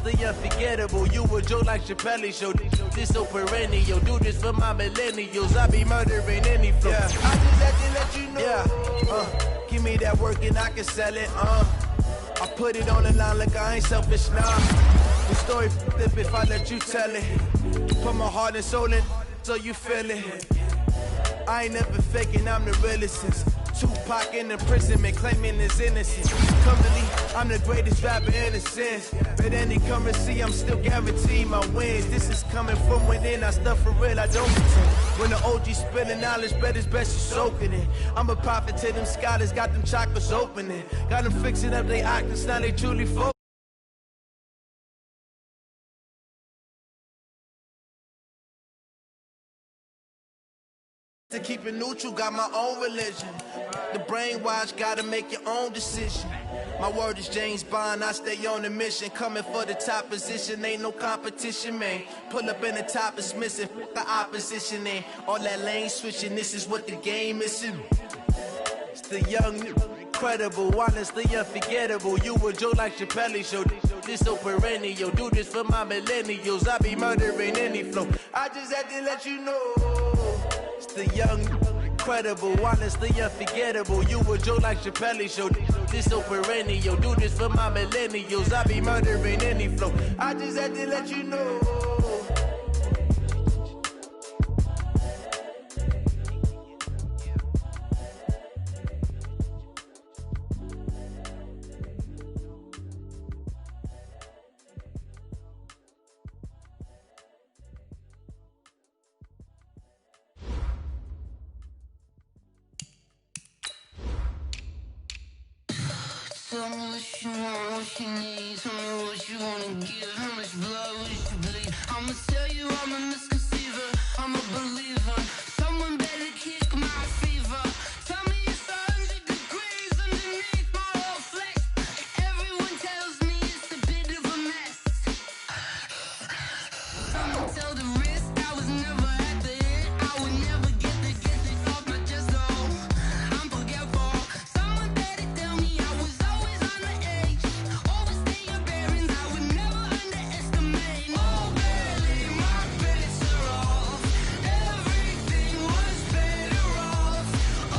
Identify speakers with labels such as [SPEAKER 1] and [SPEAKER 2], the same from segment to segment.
[SPEAKER 1] honestly unforgettable. You a joke like Chappelle Show. This so perennial. Do this for my millennials. I be murdering any flow. Yeah. I just had to let you know. Yeah. Give me that work and I can sell it. I put it on the line like I ain't selfish now. The story flip if I let you tell it. Put my heart and soul in so you feel it. I ain't never faking, I'm the realest since Tupac in imprisonment, claiming his innocence. Currently, I'm the greatest rapper in a sense. But any currency, I'm still guaranteed my wins. This is coming from within, I stuff for real, I don't pretend. When the OG spilling knowledge, bet it's best you soaking it. I'm a prophet to them scholars, got them chakras opening. Got them fixing up they octaves, now they truly focus. To keep it neutral, got my own religion. The brainwash, gotta make your own decision. My word is James Bond, I stay on the mission. Coming for the top position, ain't no competition, man. Pull up in the top, it's missing, the opposition ain't. All that lane switching, this is what the game is. It's the young, incredible, honestly unforgettable. You a joke like Chappelle Show. This so perennial. Do this for my millennials. I be murdering any flow. I just had to let you know. It's the young, incredible, honestly unforgettable. You a joke like Chappelle Show. This so perennial. Do this for my millennials. I be murdering any flow. I just had to let you know.
[SPEAKER 2] Tell me what you want, what you need. Tell me what you wanna give. How much blood would you bleed? I'ma tell you I'm a misconceiver. I'm a believer. Someone better kick my fever. Tell me it's 100 degrees underneath my whole flesh. Everyone tells me it's a bit of a mess. Someone tell the risk I was never at the end. I would never get this off my chest though. I'm forgetful. Someone better tell me I was always on the edge. Overstay your bearings, I would never underestimate. Oh, barely my bets are off. Everything was better off.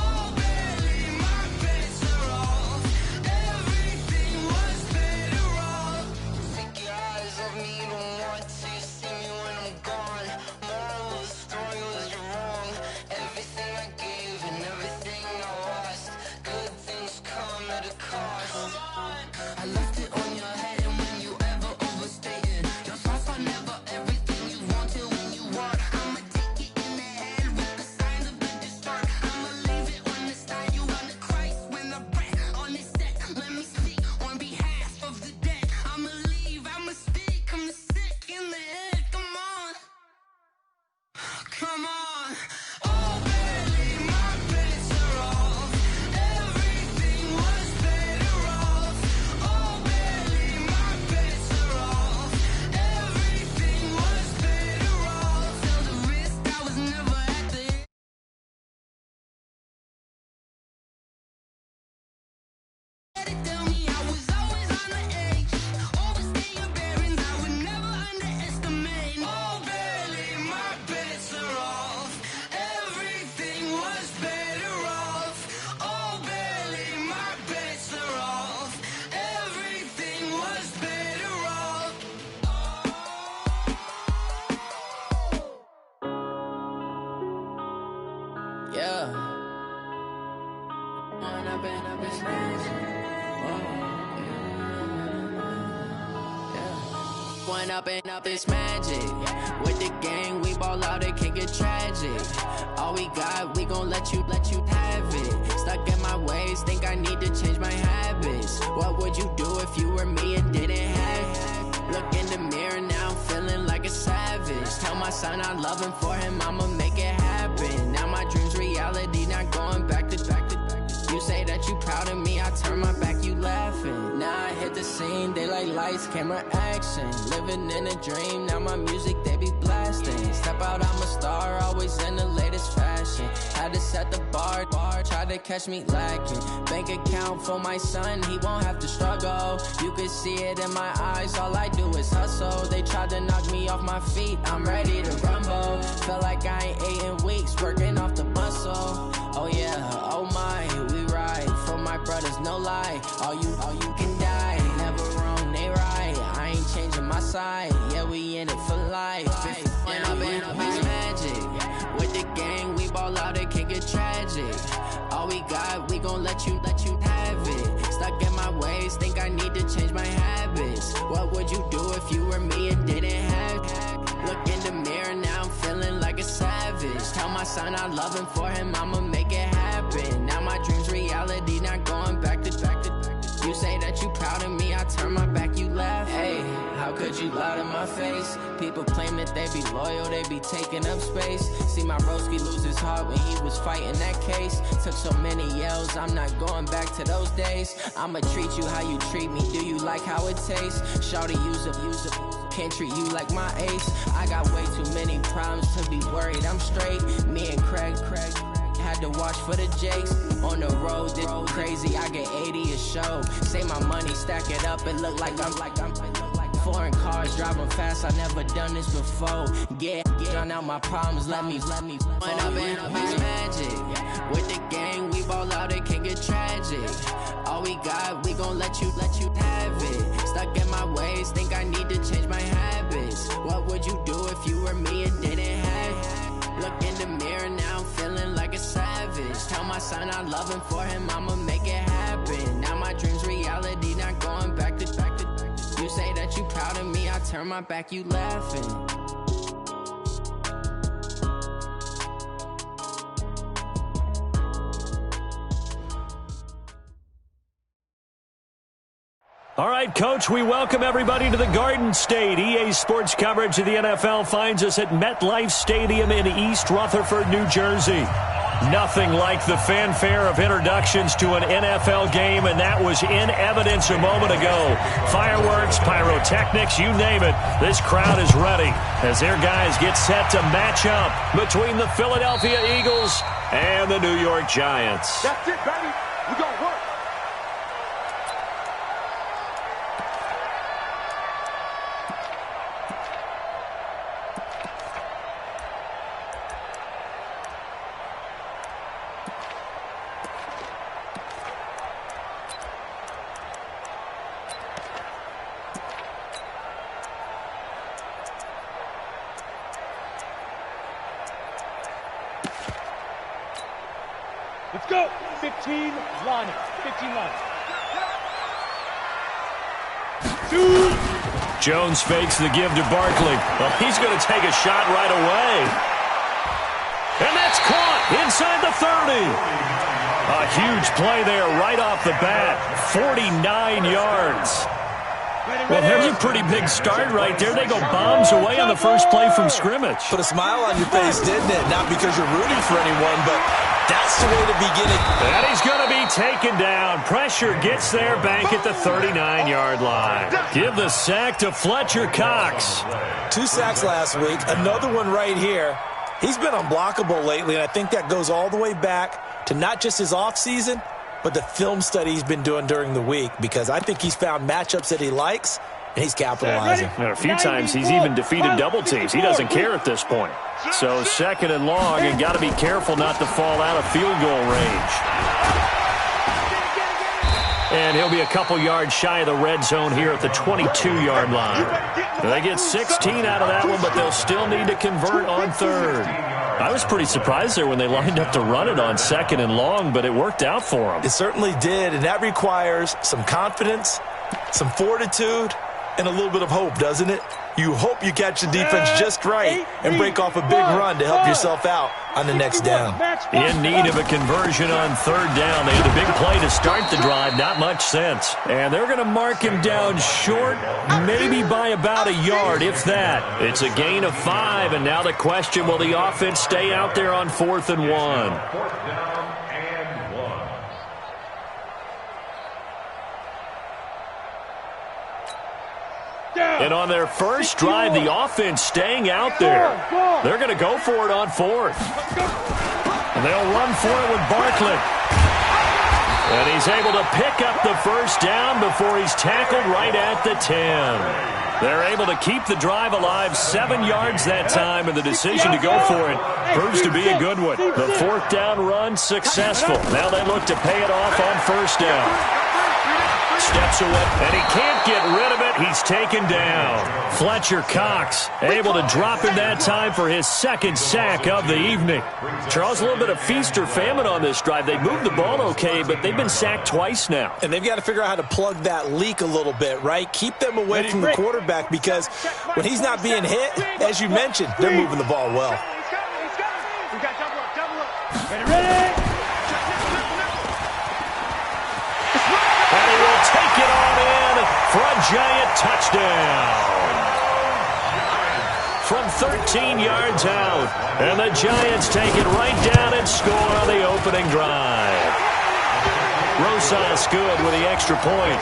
[SPEAKER 2] Oh, barely my bets are off. Everything was better off. Take your eyes off me, don't want to see me when I'm gone. Moral of the story was you're wrong. Everything I gave and everything I lost. Good things come at a cost. I left it on your head, and when you ever overstay it, your thoughts are never everything you wanted when you want. I'ma take it in the head with the signs of the distort. I'ma leave it on the side. You on the Christ when the breath on this set. Let me speak on behalf of the dead. I'ma leave, I'ma speak. I'm the sick in the head. Come on, come on. Oh, barely my bets are off. Everything was better off. Oh, barely my bets are off. Everything was better off. Tell the risk I was never at the end. Tell me I was always on the edge. Overstay your bearings, I would never underestimate. Oh, barely my bets are off. Everything was better off. Oh, barely my bets are off. Everything was better off. Yeah. Going up and up is magic. With the gang, we ball out, it can get tragic. All we got, we gon' let you have it. Stuck in my ways, think I need to change my habits. What would you do if you were me and didn't have it? Look in the mirror now, I'm feeling like a savage. Tell my son I love him, for him I'ma make it happen. Now my dream's reality, not going back to. You say that you proud of me, I turn my back, you laughing. Now I hit the scene, they like lights, camera, action. Living in a dream, now my music they be blasting. Step out, I'm a star, always in the latest fashion. Had to set the bar, try to catch me lacking. Bank account for my son, he won't have to struggle. You can see it in my eyes, all I do is hustle. They tried to knock me off my feet, I'm ready to rumble. Felt like I ain't ate in weeks, working off the muscle. Oh yeah, oh my, we ride for my brothers, no lie. All you can die, never wrong, they right. I ain't changing my side, yeah, we in it for life. When I've been magic, with the gang, we ball out, it can get tragic. All we got, we gon' let you have it. Stuck in my ways, think I need to change my habits. What would you do if you were me and didn't have it? Look in the mirror, now I'm feeling like a savage. Tell my son I love him, for him I'ma make it happen. Now my dream's reality, not going back to. You say that you proud of me, I turn my back, you laugh. Hey, how could you lie to my face? People claim that they be loyal, they be taking up space. See my broski lose his heart when he was fighting that case. Took so many yells, I'm not going back to those days. I'ma treat you how you treat me, do you like how it tastes? Shawty, use up, can't treat you like my ace. I got way too many problems to be worried, I'm straight. Me and Craig had to watch for the Jakes. On the road, did crazy, I get 80 a show. Say my money, stack it up, it look like I'm foreign cars, driving fast, I never done this before. Get on out my problems, let me When I've been magic, with the gang, we ball out, it can get tragic. All we got, we gon' let you have it. Stuck in my ways, think I need to change my habits. What would you do if you were me and didn't have it? Look in the mirror, now I'm feeling like a savage. Tell my son I love him, for him I'ma make it happen. Now my dream's reality, not going back to. You say that you proud of me, I turn my back, you laughing.
[SPEAKER 3] All right, Coach, we welcome everybody to the Garden State. EA Sports coverage of the NFL finds us at MetLife Stadium in East Rutherford, New Jersey. Nothing like the fanfare of introductions to an NFL game, and that was in evidence a moment ago. Fireworks, pyrotechnics, you name it. This crowd is ready as their guys get set to match up between the Philadelphia Eagles and the New York Giants.
[SPEAKER 4] That's it, baby. We gonna work. Let's go. 15 line. 15 line.
[SPEAKER 3] Jones fakes the give to Barkley. Well, he's going to take a shot right away. And that's caught inside the 30. A huge play there right off the bat. 49 yards. Well, there's a pretty big start right there. They go bombs away on the first play from scrimmage.
[SPEAKER 5] Put a smile on your face, didn't it? Not because you're rooting for anyone, but that's the way to begin it.
[SPEAKER 3] And he's going to be taken down. Pressure gets there, Bank at the 39-yard line. Give the sack to Fletcher Cox.
[SPEAKER 5] 2 sacks last week, another one right here. He's been unblockable lately, and I think that goes all the way back to not just his offseason, but the film study he's been doing during the week, because I think he's found matchups that he likes, and he's capitalizing.
[SPEAKER 3] And a few times he's even defeated double teams. He doesn't care at this point. So 2nd and long, and got to be careful not to fall out of field goal range. And he'll be a couple yards shy of the red zone here at the 22-yard line. They get 16 out of that one, but they'll still need to convert on 3rd. I was pretty surprised there when they lined up to run it on 2nd and long, but it worked out for them.
[SPEAKER 5] It certainly did, and that requires some confidence, some fortitude, and a little bit of hope, doesn't it? You hope you catch the defense just right and break off a big run to help yourself out on the next down.
[SPEAKER 3] In need of a conversion on 3rd down. They had a big play to start the drive, not much sense. And they're going to mark him down short, maybe by about a yard, if that. It's a gain of 5, and now the question, will the offense stay out there on 4th and 1? And on their first drive, the offense staying out there. They're going to go for it on fourth. And they'll run for it with Barkley. And he's able to pick up the first down before he's tackled right at the 10. They're able to keep the drive alive, 7 yards that time, and the decision to go for it proves to be a good one. The fourth down run successful. Now they look to pay it off on first down. Steps away, and he can't get rid of it. He's taken down. Fletcher Cox able to drop him that time for his second sack of the evening. Charles, a little bit of feast or famine on this drive. They moved the ball okay, but they've been sacked twice now. And they've got to figure out how to plug that leak a little bit, right? Keep them away from the quarterback, because when he's not being hit, as you mentioned, they're moving the ball well.
[SPEAKER 4] We got double up. Ready?
[SPEAKER 3] And he will take it on in for a giant touchdown. From 13 yards out. And the Giants take it right down and score on the opening drive. Rosas good with the extra point.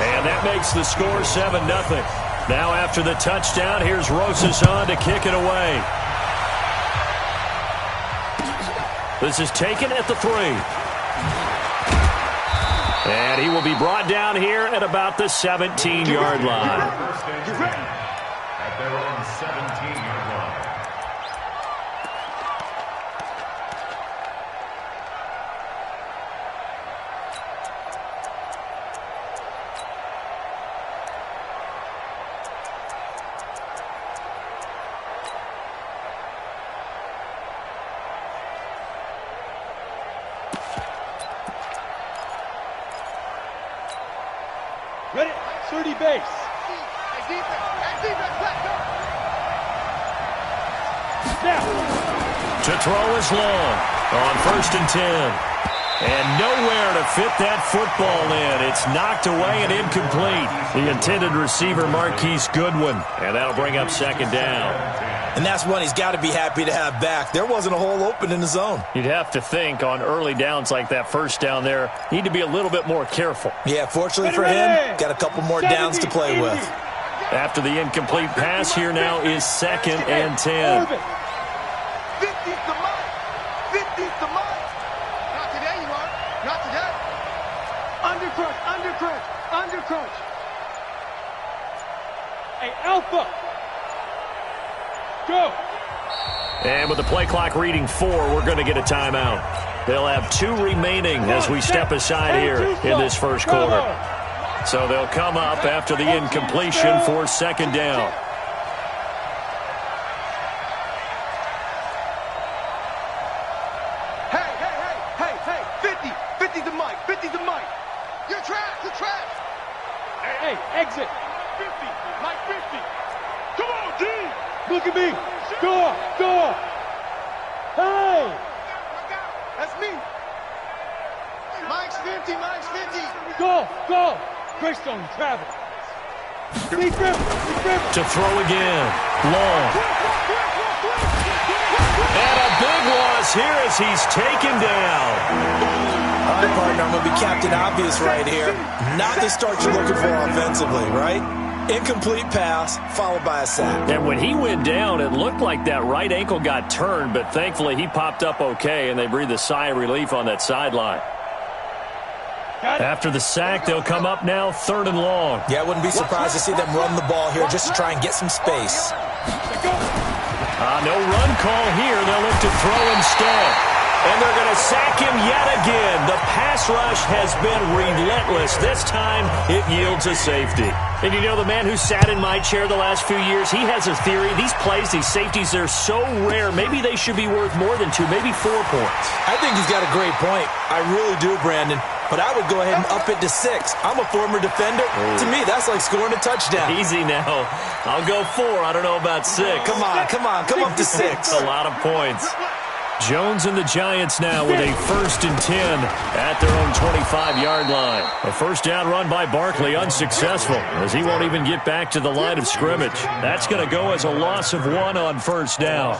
[SPEAKER 3] And that makes the score 7-0. Now after the touchdown, here's Rosas on to kick it away. This is taken at the 3. And he will be brought down here at about the 17-yard line.
[SPEAKER 6] At their own 17-yard line.
[SPEAKER 4] Ready? 30 base.
[SPEAKER 3] To throw is long on 1st and 10. And nowhere to fit that football in. It's knocked away and incomplete. The intended receiver, Marquise Goodwin. And that'll bring up 2nd down.
[SPEAKER 5] And that's one he's got to be happy to have back. There wasn't a hole open in the zone.
[SPEAKER 3] You'd have to think on early downs like that first down there, need to be a little bit more careful.
[SPEAKER 5] Yeah, fortunately for him, got a couple more downs to play with.
[SPEAKER 3] After the incomplete pass, here now is 2nd and 10.
[SPEAKER 1] 50's the mark. 50's the mark. Not today, you are. Not today.
[SPEAKER 4] Undercrunch. Hey, Alpha. Go.
[SPEAKER 3] And with the play clock reading 4, we're going to get a timeout. They'll have 2 remaining as we step aside here in this first quarter. So they'll come up after the incompletion for 2nd down.
[SPEAKER 1] Hey, 50's the mic. 50's the mic. You're trash.
[SPEAKER 4] Hey, exit.
[SPEAKER 1] 50, Mike 50. Come on, D.
[SPEAKER 4] Look at me. Go. Hey.
[SPEAKER 1] That's me. Mike's 50.
[SPEAKER 4] Go. Greystone, travel. Lee Griffin.
[SPEAKER 3] To throw again. Long. And a big loss here as he's taken down.
[SPEAKER 5] All right, partner, I'm going to be Captain Obvious right here. Not the start you're looking for offensively, right? Incomplete pass, followed by a sack.
[SPEAKER 3] And when he went down, it looked like that right ankle got turned, but thankfully he popped up okay, and they breathed a sigh of relief on that sideline. After the sack, they'll come up now 3rd and long.
[SPEAKER 5] Yeah, I wouldn't be surprised to see them run the ball here just to try and get some space.
[SPEAKER 3] No run call here. They'll look to throw instead. And they're going to sack him yet again. The pass rush has been relentless. This time, it yields a safety. And you know, the man who sat in my chair the last few years, he has a theory. These plays, these safeties, they're so rare. Maybe they should be worth more than 2, maybe 4 points.
[SPEAKER 5] I think he's got a great point. I really do, Brandon. But I would go ahead and up it to 6. I'm a former defender. To me, that's like scoring a touchdown.
[SPEAKER 3] Easy now. I'll go 4. I don't know about 6.
[SPEAKER 5] Come on. Come up to 6.
[SPEAKER 3] A lot of points. Jones and the Giants now with a 1st and 10 at their own 25-yard line. A first down run by Barkley unsuccessful as he won't even get back to the line of scrimmage. That's going to go as a loss of 1 on first down.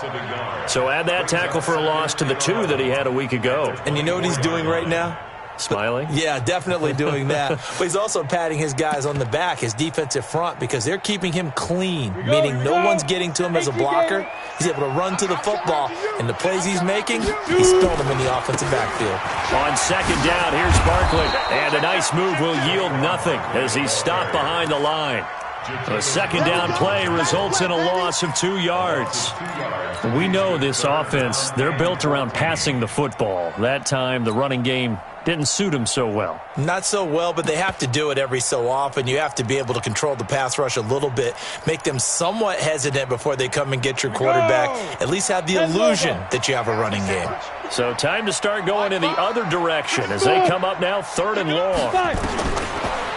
[SPEAKER 3] So add that tackle for a loss to the 2 that he had a week ago.
[SPEAKER 5] And you know what he's doing right now?
[SPEAKER 3] Smiling?
[SPEAKER 5] Yeah, definitely doing that. But he's also patting his guys on the back, his defensive front, because they're keeping him clean, meaning no one's getting to him as a blocker. He's able to run to the football, and the plays he's making, he's spilled them in the offensive backfield.
[SPEAKER 3] On second down, here's Barkley. And a nice move will yield nothing as he's stopped behind the line. A second down play results in a loss of 2 yards. We know this offense, they're built around passing the football. That time, the running game didn't suit them so well.
[SPEAKER 5] Not so well, but they have to do it every so often. You have to be able to control the pass rush a little bit, make them somewhat hesitant before they come and get your quarterback. At least have the illusion that you have a running game.
[SPEAKER 3] So time to start going in the other direction as they come up now 3rd and long.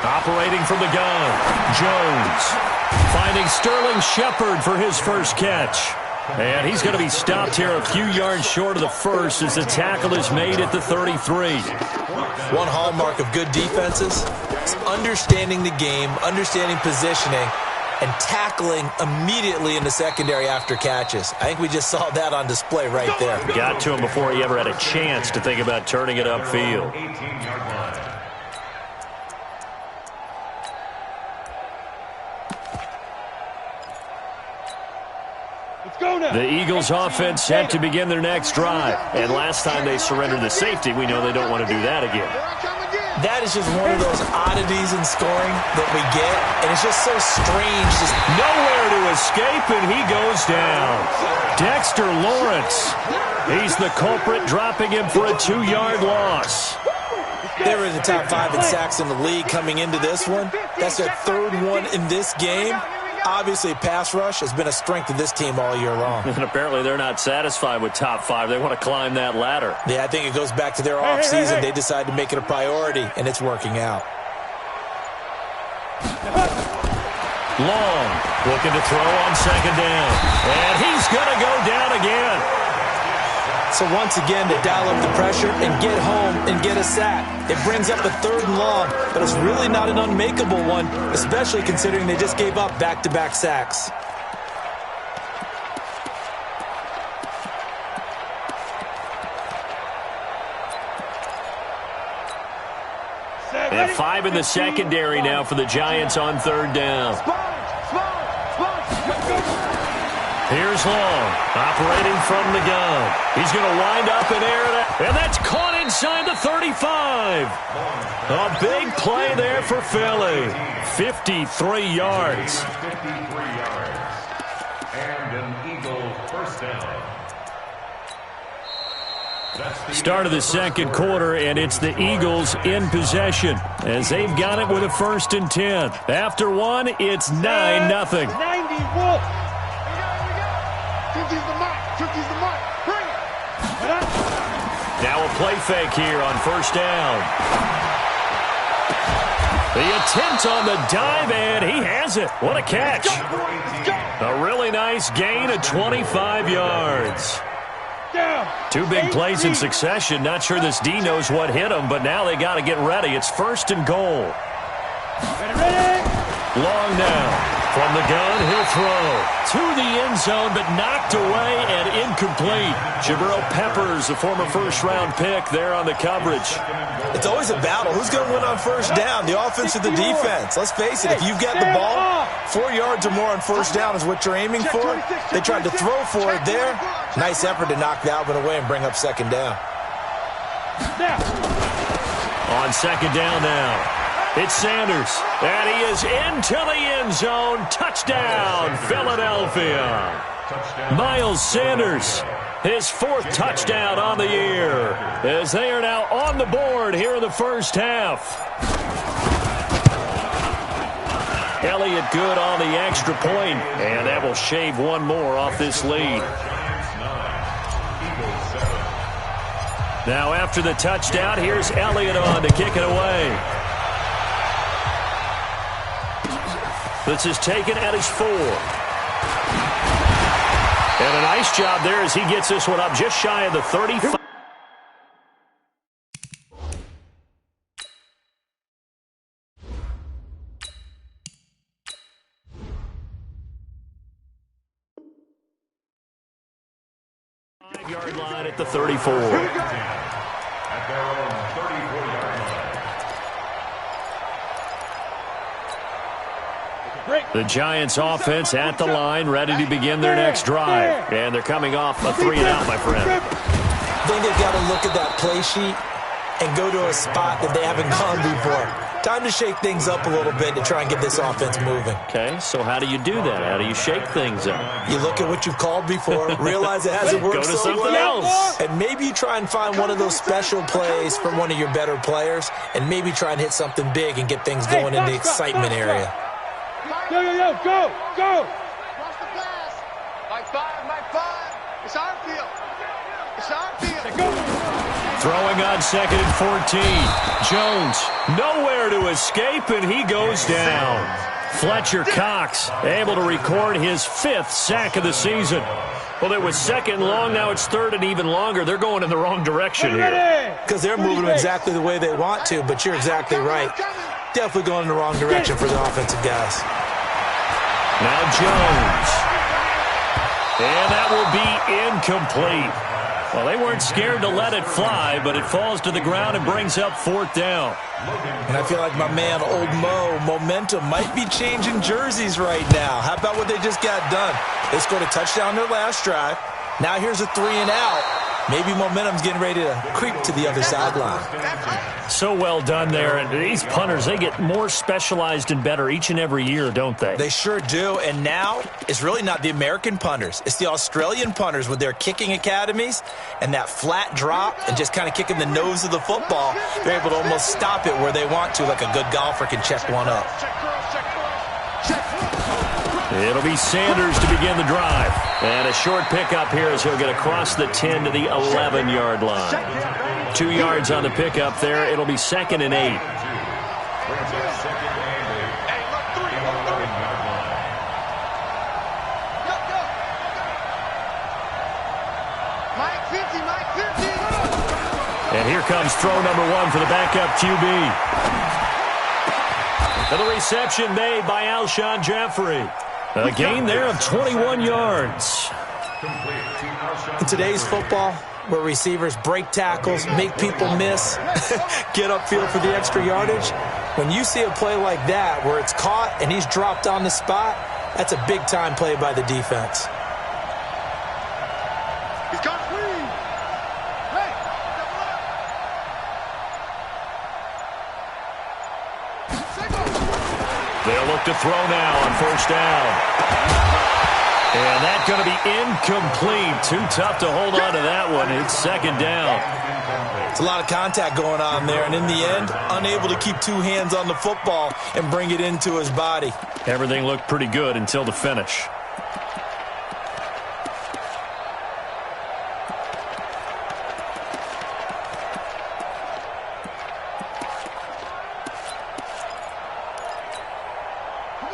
[SPEAKER 3] Operating from the gun, Jones finding Sterling Shepard for his first catch. And he's going to be stopped here a few yards short of the first as the tackle is made at the 33.
[SPEAKER 5] One hallmark of good defenses is understanding the game, understanding positioning, and tackling immediately in the secondary after catches. I think we just saw that on display right there.
[SPEAKER 3] Got to him before he ever had a chance to think about turning it upfield. The Eagles offense set to begin their next drive. And last time they surrendered the safety, we know they don't want to do that again.
[SPEAKER 5] That is just one of those oddities in scoring that we get, and it's just so strange. Just
[SPEAKER 3] nowhere to escape, and he goes down. Dexter Lawrence. He's the culprit, dropping him for a 2-yard loss.
[SPEAKER 5] They were in the top 5 in sacks in the league coming into this one. That's their 3rd one in this game. Obviously, pass rush has been a strength of this team all year long.
[SPEAKER 3] And apparently they're not satisfied with top 5. They want to climb that ladder.
[SPEAKER 5] Yeah, I think it goes back to their offseason. They decided to make it a priority, and it's working out.
[SPEAKER 3] Long, looking to throw on second down. And he's going to go down again.
[SPEAKER 5] So once again, they dial up the pressure and get home and get a sack. It brings up a 3rd and long, but it's really not an unmakeable one, especially considering they just gave up back-to-back sacks.
[SPEAKER 3] And 5 in the secondary now for the Giants on 3rd down. Here's Long, operating from the gun. He's going to wind up and air it out. And that's caught inside the 35. A big play there for Philly. 53 yards.
[SPEAKER 6] 53 yards. And an Eagle first down.
[SPEAKER 3] Start of the second quarter, and it's the Eagles in possession as they've got it with a 1st and 10. After one, it's 9-0.
[SPEAKER 4] 90 Wolf.
[SPEAKER 3] Now a play fake here on 1st down. The attempt on the dive, and he has it. What a catch. A really nice gain of 25 yards. 2 big plays in succession. Not sure this D knows what hit him, but now they got to get ready. It's 1st and goal. Long now. From the gun, he'll throw to the end zone, but knocked away and incomplete. Jabril Peppers, a former 1st-round pick, there on the coverage.
[SPEAKER 5] It's always a battle. Who's going to win on 1st down, the offense or the defense? Let's face it, if you've got the ball, 4 yards or more on 1st down is what you're aiming for. They tried to throw for it there. Nice effort to knock Dalvin away and bring up 2nd down.
[SPEAKER 3] On 2nd down now. It's Sanders, and he is into the end zone. Touchdown, Philadelphia. Miles Sanders, his 4th touchdown on the year, as they are now on the board here in the 1st half. Elliott good on the extra point, and that will shave one more off this lead. Now after the touchdown, here's Elliott on to kick it away. This is taken at his 4. And a nice job there as he gets this one up just shy of the 35. Yard line at the 34.
[SPEAKER 6] At their own 34-yard
[SPEAKER 3] The Giants offense at the line, ready to begin their next drive. And they're coming off a 3-and-out, my friend.
[SPEAKER 5] I think they've got to look at that play sheet and go to a spot that they haven't gone before. Time to shake things up a little bit to try and get this offense moving.
[SPEAKER 3] Okay, so how do you do that? How do you shake things up?
[SPEAKER 5] You look at what you've called before, realize it hasn't worked
[SPEAKER 3] Go to
[SPEAKER 5] so
[SPEAKER 3] something
[SPEAKER 5] well,
[SPEAKER 3] else.
[SPEAKER 5] and maybe you try and find one of those special plays from one of your better players, and maybe try and hit something big and get things going in the excitement area.
[SPEAKER 4] Go, go!
[SPEAKER 7] Cross the pass. Mike 5. It's our field. It's our field.
[SPEAKER 3] Throwing on 2nd and 14. Jones, nowhere to escape, and he goes down. Fletcher Cox able to record his 5th sack of the season. Well, it was 2nd and long, now it's 3rd and even longer. They're going in the wrong direction here.
[SPEAKER 5] Because they're moving them exactly the way they want to, but you're exactly right. Definitely going in the wrong direction for the offensive guys.
[SPEAKER 3] Now Jones. And that will be incomplete. Well, they weren't scared to let it fly, but it falls to the ground and brings up 4th down.
[SPEAKER 5] And I feel like my man, Old Mo, momentum might be changing jerseys right now. How about what they just got done? They scored a touchdown their last drive. Now here's a 3-and-out. Maybe momentum's getting ready to creep to the other sideline.
[SPEAKER 3] So well done there. And these punters, they get more specialized and better each and every year, don't they?
[SPEAKER 5] They sure do. And now it's really not the American punters. It's the Australian punters with their kicking academies and that flat drop and just kind of kicking the nose of the football. They're able to almost stop it where they want to, like a good golfer can check one up.
[SPEAKER 3] It'll be Sanders to begin the drive. And a short pickup here as he'll get across the 10 to the 11-yard line. 2 yards on the pickup there. It'll be 2nd and 8. And here comes throw number 1 for the backup QB. And the reception made by Alshon Jeffrey. A gain there of 21 yards.
[SPEAKER 5] In today's football, where receivers break tackles, make people miss, get upfield for the extra yardage, when you see a play like that where it's caught and he's dropped on the spot, that's a big-time play by the defense.
[SPEAKER 7] He's got free. Hey,
[SPEAKER 3] They'll look to throw now on 1st down. And that's going to be incomplete. Too tough to hold on to that one. It's 2nd down.
[SPEAKER 5] It's a lot of contact going on there, and in the end, unable to keep 2 hands on the football and bring it into his body.
[SPEAKER 3] Everything looked pretty good until the finish.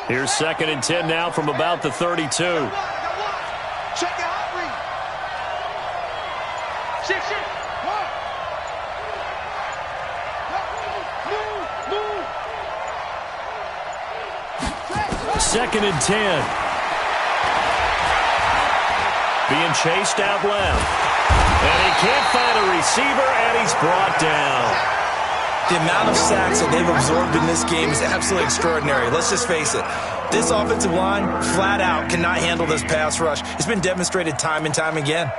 [SPEAKER 3] Here's 2nd and 10 now from about the 32.
[SPEAKER 7] check it out, read. Shift. Move.
[SPEAKER 3] 2nd and 10. Being chased out left. And he can't find a receiver, and he's brought down.
[SPEAKER 5] The amount of sacks that they've absorbed in this game is absolutely extraordinary. Let's just face it. This offensive line, flat out, cannot handle this pass rush. It's been demonstrated time and time again.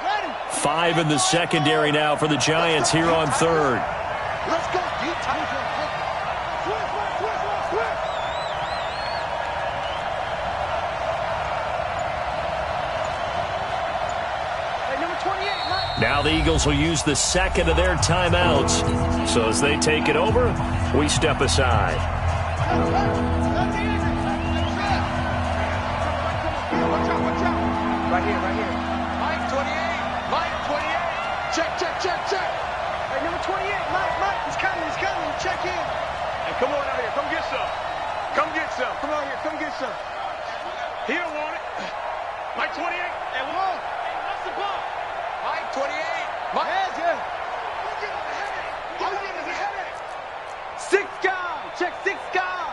[SPEAKER 7] Ready.
[SPEAKER 3] 5 in the secondary now for the Giants here on 3rd.
[SPEAKER 7] Let's go. Deep time. Hey, number 28, Mike.
[SPEAKER 3] Now the Eagles will use the 2nd of their timeouts. So as they take it over, we step aside.
[SPEAKER 7] Watch out. Right here. Mike 28. Check. Hey, number 28, Mike, he's coming. Check in.
[SPEAKER 4] Hey, come on out here. Come get some.
[SPEAKER 7] Come on here, come get some.
[SPEAKER 4] He don't want it. Mike 28. Hey,
[SPEAKER 7] Come on.
[SPEAKER 4] what's the ball?
[SPEAKER 7] Mike 28. Mike. Heads, yeah. I'm getting a headache. 6 guy. Check 6 guy.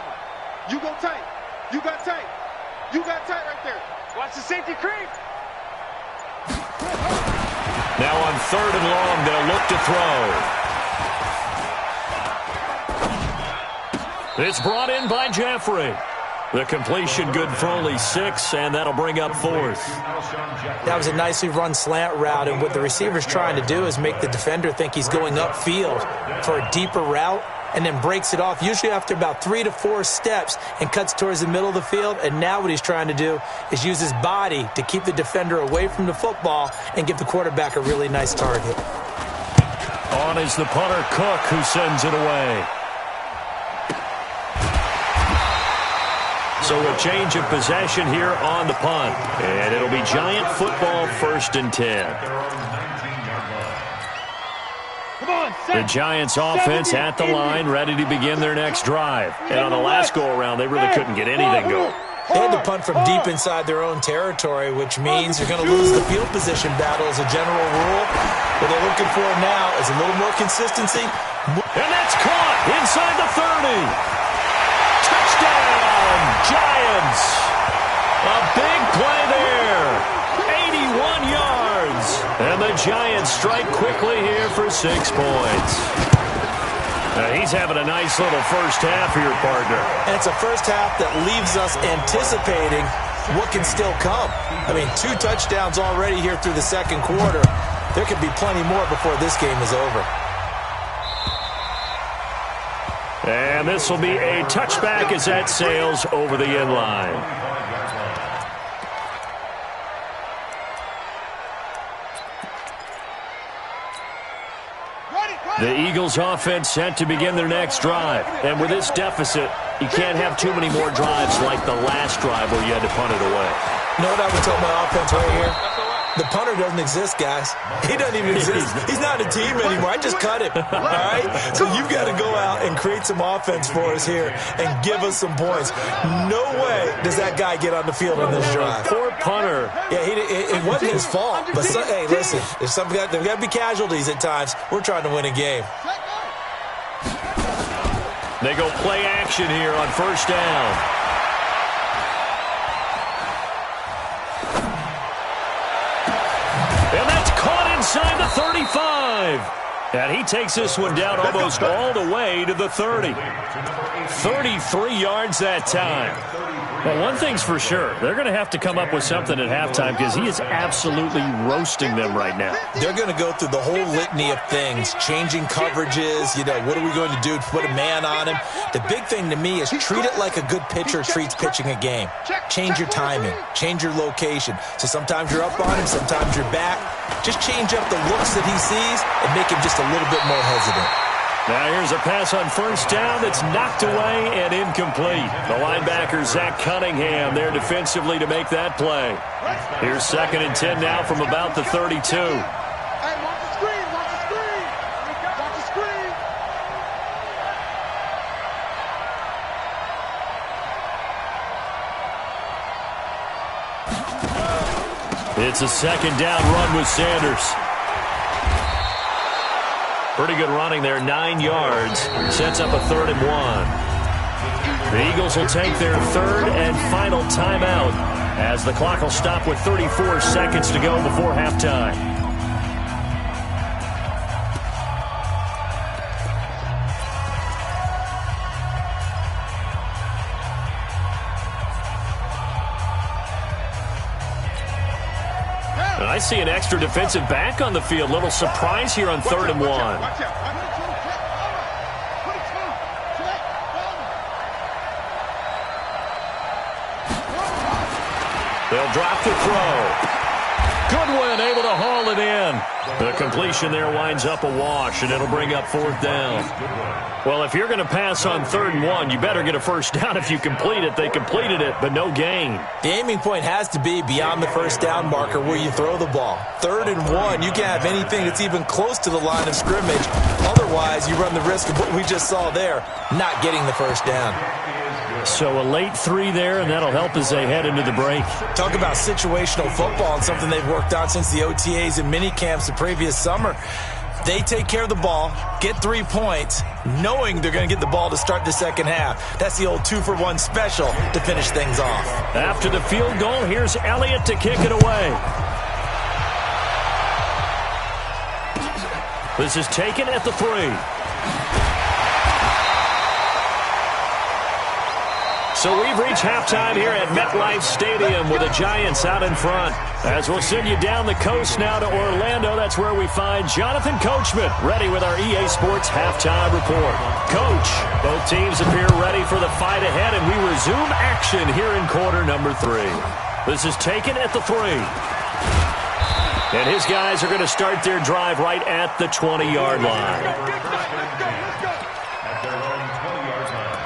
[SPEAKER 7] You go tight. You got tight right there.
[SPEAKER 4] Watch the safety creep.
[SPEAKER 3] Now on 3rd and long. They'll look to throw. It's brought in by Jeffrey. The completion good for only 6, and that'll bring up 4th.
[SPEAKER 5] That was a nicely run slant route, and what the receiver's trying to do is make the defender think he's going upfield for a deeper route, and then breaks it off, usually after about 3 to 4 steps, and cuts towards the middle of the field. And now what he's trying to do is use his body to keep the defender away from the football and give the quarterback a really nice target.
[SPEAKER 3] On is the punter, Cook, who sends it away. So a change of possession here on the punt. And it'll be Giant football, 1st and 10. The Giants offense at the line, ready to begin their next drive. And on the last go-around, they really couldn't get anything going.
[SPEAKER 5] They had to punt from deep inside their own territory, which means you're going to lose the field position battle as a general rule. What they're looking for now is a little more consistency.
[SPEAKER 3] And that's caught inside the 30. Touchdown, Giants. A big play there. 81 yards. And the Giants strike quickly here for 6 points. He's having a nice little first half here, partner.
[SPEAKER 5] And it's a first half that leaves us anticipating what can still come. I mean, 2 touchdowns already here through the 2nd quarter. There could be plenty more before this game is over.
[SPEAKER 3] And this will be a touchback as that sails over the end line. The Eagles offense set to begin their next drive. And with this deficit, you can't have too many more drives like the last drive where you had to punt it away.
[SPEAKER 5] You know what I would tell my offense right here? The punter doesn't exist, guys. He doesn't even exist. He's not a team anymore. I just cut him. All right? So you've got to go out and create some offense for us here and give us some points. No way does that guy get on the field on this drive.
[SPEAKER 3] Poor punter.
[SPEAKER 5] Yeah, it wasn't his fault. But, hey, listen, there's got to be casualties at times. We're trying to win a game.
[SPEAKER 3] They go play action here on 1st down. Inside the 35. And he takes this one down almost all the way to the 30. 33 yards that time. Well, one thing's for sure. They're going to have to come up with something at halftime because he is absolutely roasting them right now.
[SPEAKER 5] They're going to go through the whole litany of things, changing coverages. You know, what are we going to do to put a man on him? The big thing to me is treat it like a good pitcher treats pitching a game. Change your timing. Change your location. So sometimes you're up on him, sometimes you're back. Just change up the looks that he sees and make him just a little bit more hesitant.
[SPEAKER 3] Now here's a pass on 1st down that's knocked away and incomplete. The linebacker, Zach Cunningham, there defensively to make that play. Here's 2nd and 10 now from about the 32.
[SPEAKER 7] Hey, watch the screen, watch the screen. Watch the screen.
[SPEAKER 3] It's a 2nd down run with Sanders. Pretty good running there, 9 yards. Sets up a 3rd and 1. The Eagles will take their 3rd and final timeout as the clock will stop with 34 seconds to go before halftime. And I see an extra defensive back on the field. Little surprise here on 3rd and 1.
[SPEAKER 7] Watch out.
[SPEAKER 3] They'll drop the throw. Goodwin able to haul it in. The completion there winds up a wash, and it'll bring up 4th down. Well, if you're going to pass on 3rd and 1, you better get a 1st down if you complete it. They completed it, but no gain.
[SPEAKER 5] The aiming point has to be beyond the 1st down marker where you throw the ball. 3rd and 1, you can't have anything that's even close to the line of scrimmage. Otherwise, you run the risk of what we just saw there, not getting the 1st down.
[SPEAKER 3] So a late 3 there, and that'll help as they head into the break.
[SPEAKER 5] Talk about situational football and something they've worked on since the OTAs and mini camps the previous summer. They take care of the ball, get 3 points, knowing they're going to get the ball to start the 2nd half. That's the old 2-for-1 special to finish things off.
[SPEAKER 3] After the field goal, here's Elliott to kick it away. This is taken at the 3. So we've reached halftime here at MetLife Stadium with the Giants out in front. As we'll send you down the coast now to Orlando, that's where we find Jonathan Coachman ready with our EA Sports halftime report. Coach, both teams appear ready for the fight ahead, and we resume action here in quarter number 3. This is taken at the 3. And his guys are going to start their drive right at the 20-yard line.
[SPEAKER 6] At their own 20-yard line.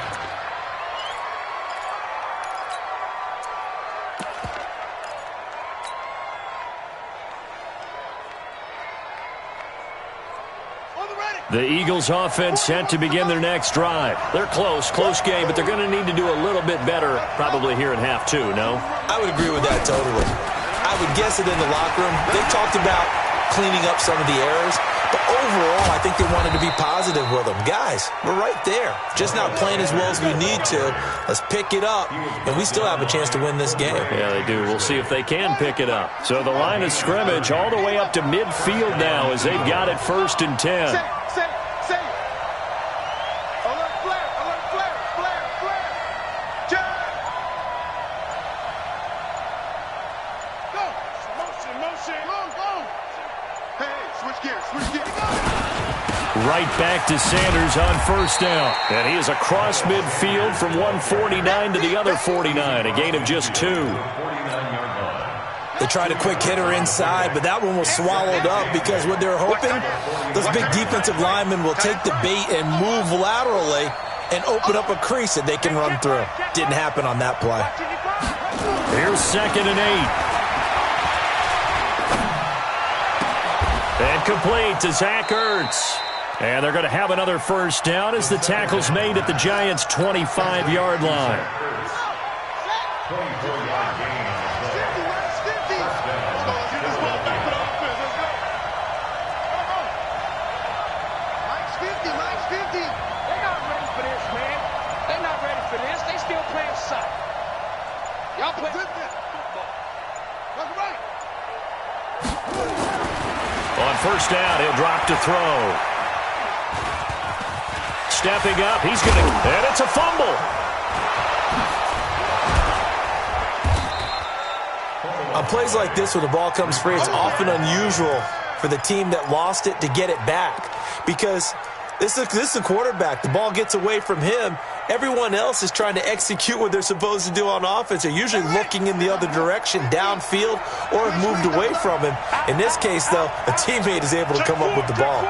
[SPEAKER 3] The Eagles offense set to begin their next drive. They're close game, but they're going to need to do a little bit better probably here in half 2, no?
[SPEAKER 5] I would agree with that totally. I would guess it in the locker room. They talked about cleaning up some of the errors, but overall, I think they wanted to be positive with them. Guys, we're right there. Just not playing as well as we need to. Let's pick it up, and we still have a chance to win this game.
[SPEAKER 3] Yeah, they do. We'll see if they can pick it up. So the line of scrimmage all the way up to midfield now as they've got it 1st and 10. Right back to Sanders on 1st down. And he is across midfield from 149 to the other 49, a gain of just 2.
[SPEAKER 5] They tried a quick hitter inside, but that one was swallowed up because what they're hoping, those big defensive linemen will take the bait and move laterally and open up a crease that they can run through. Didn't happen on that play.
[SPEAKER 3] Here's 2nd and 8. And complete to Zach Ertz. And they're going to have another 1st down as the tackle's made at the Giants' 25-yard line.
[SPEAKER 6] 24-yard gain.
[SPEAKER 7] They're not ready for this, man. They're not ready for this. They still playing soccer. Y'all play football. That's right.
[SPEAKER 3] On 1st down, he'll drop to throw. Stepping up, he's going to, and it's a fumble.
[SPEAKER 5] On plays like this where the ball comes free, it's often unusual for the team that lost it to get it back because this is the quarterback. The ball gets away from him. Everyone else is trying to execute what they're supposed to do on offense. They're usually looking in the other direction, downfield, or have moved away from him. In this case, though, a teammate is able to come up with the ball.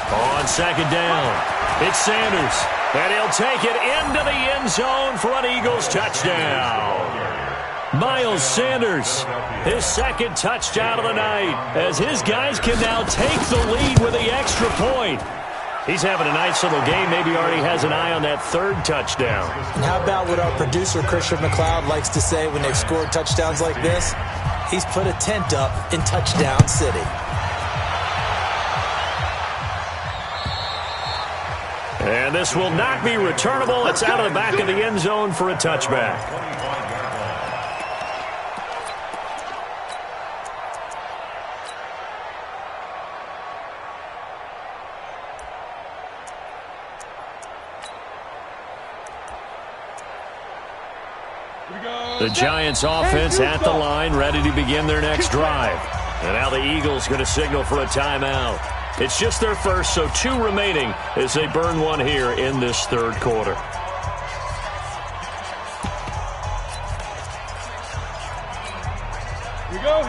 [SPEAKER 3] On 2nd down, it's Sanders, and he'll take it into the end zone for an Eagles touchdown. Miles Sanders, his 2nd touchdown of the night, as his guys can now take the lead with the extra point. He's having a nice little game. Maybe already has an eye on that 3rd touchdown.
[SPEAKER 5] And how about what our producer, Christian McLeod, likes to say when they've scored touchdowns like this? He's put a tent up in Touchdown City.
[SPEAKER 3] And this will not be returnable. It's out of the back of the end zone for a touchback. The Giants offense at the line, ready to begin their next drive. And now the Eagles going to signal for a timeout. It's just their first, so 2 remaining as they burn one here in this 3rd quarter.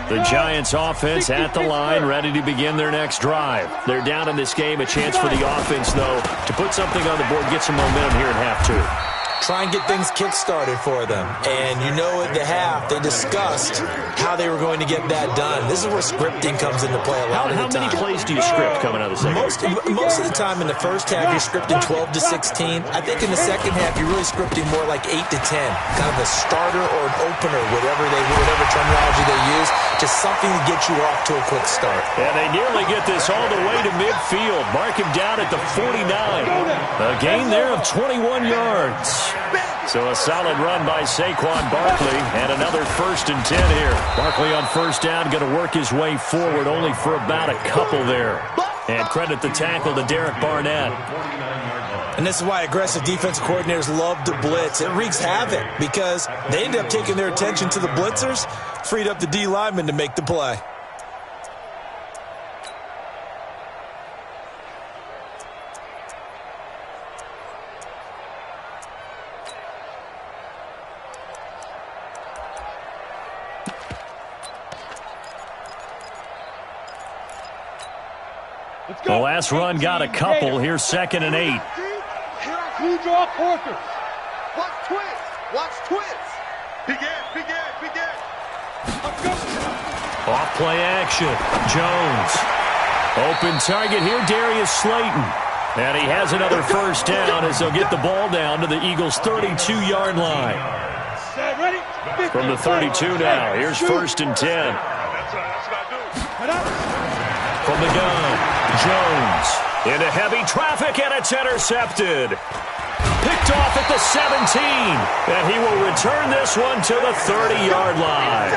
[SPEAKER 3] The Giants offense at the line, ready to begin their next drive. They're down in this game. A chance for the offense, though, to put something on the board, get some momentum here in half 2.
[SPEAKER 5] Try and get things kick-started for them. And you know at the half, they discussed how they were going to get that done. This is where scripting comes into play a lot of the time.
[SPEAKER 3] How many plays do you script coming out of the second?
[SPEAKER 5] Most of the time in the first half, you're scripting 12 to 16. I think in the second half, you're really scripting more like 8 to 10. Kind of a starter or an opener, whatever terminology they use. Just something to get you off to a quick start.
[SPEAKER 3] And they nearly get this all the way to midfield. Mark him down at the 49. A gain there of 21 yards. So a solid run by Saquon Barkley, and another 1st and 10 here. Barkley on 1st down, going to work his way forward, only for about a couple there. And credit the tackle to Derek Barnett.
[SPEAKER 5] And this is why aggressive defensive coordinators love to blitz. It wreaks havoc because they end up taking their attention to the blitzers, freed up the D lineman to make the play.
[SPEAKER 3] The last run got a couple. Here's 2nd and 8.
[SPEAKER 7] Who draw quarters? Watch twins. Watch twins. Begin. Let's go.
[SPEAKER 3] Off play action. Jones. Open target here, Darius Slayton. And he has another 1st down as they'll get the ball down to the Eagles' 32-yard line.
[SPEAKER 7] Ready?
[SPEAKER 3] From the 32 now, here's 1st and 10.
[SPEAKER 4] That's what I do.
[SPEAKER 3] From the gun, Jones into heavy traffic, and it's intercepted. Picked off at the 17, and he will return this one to the 30-yard line.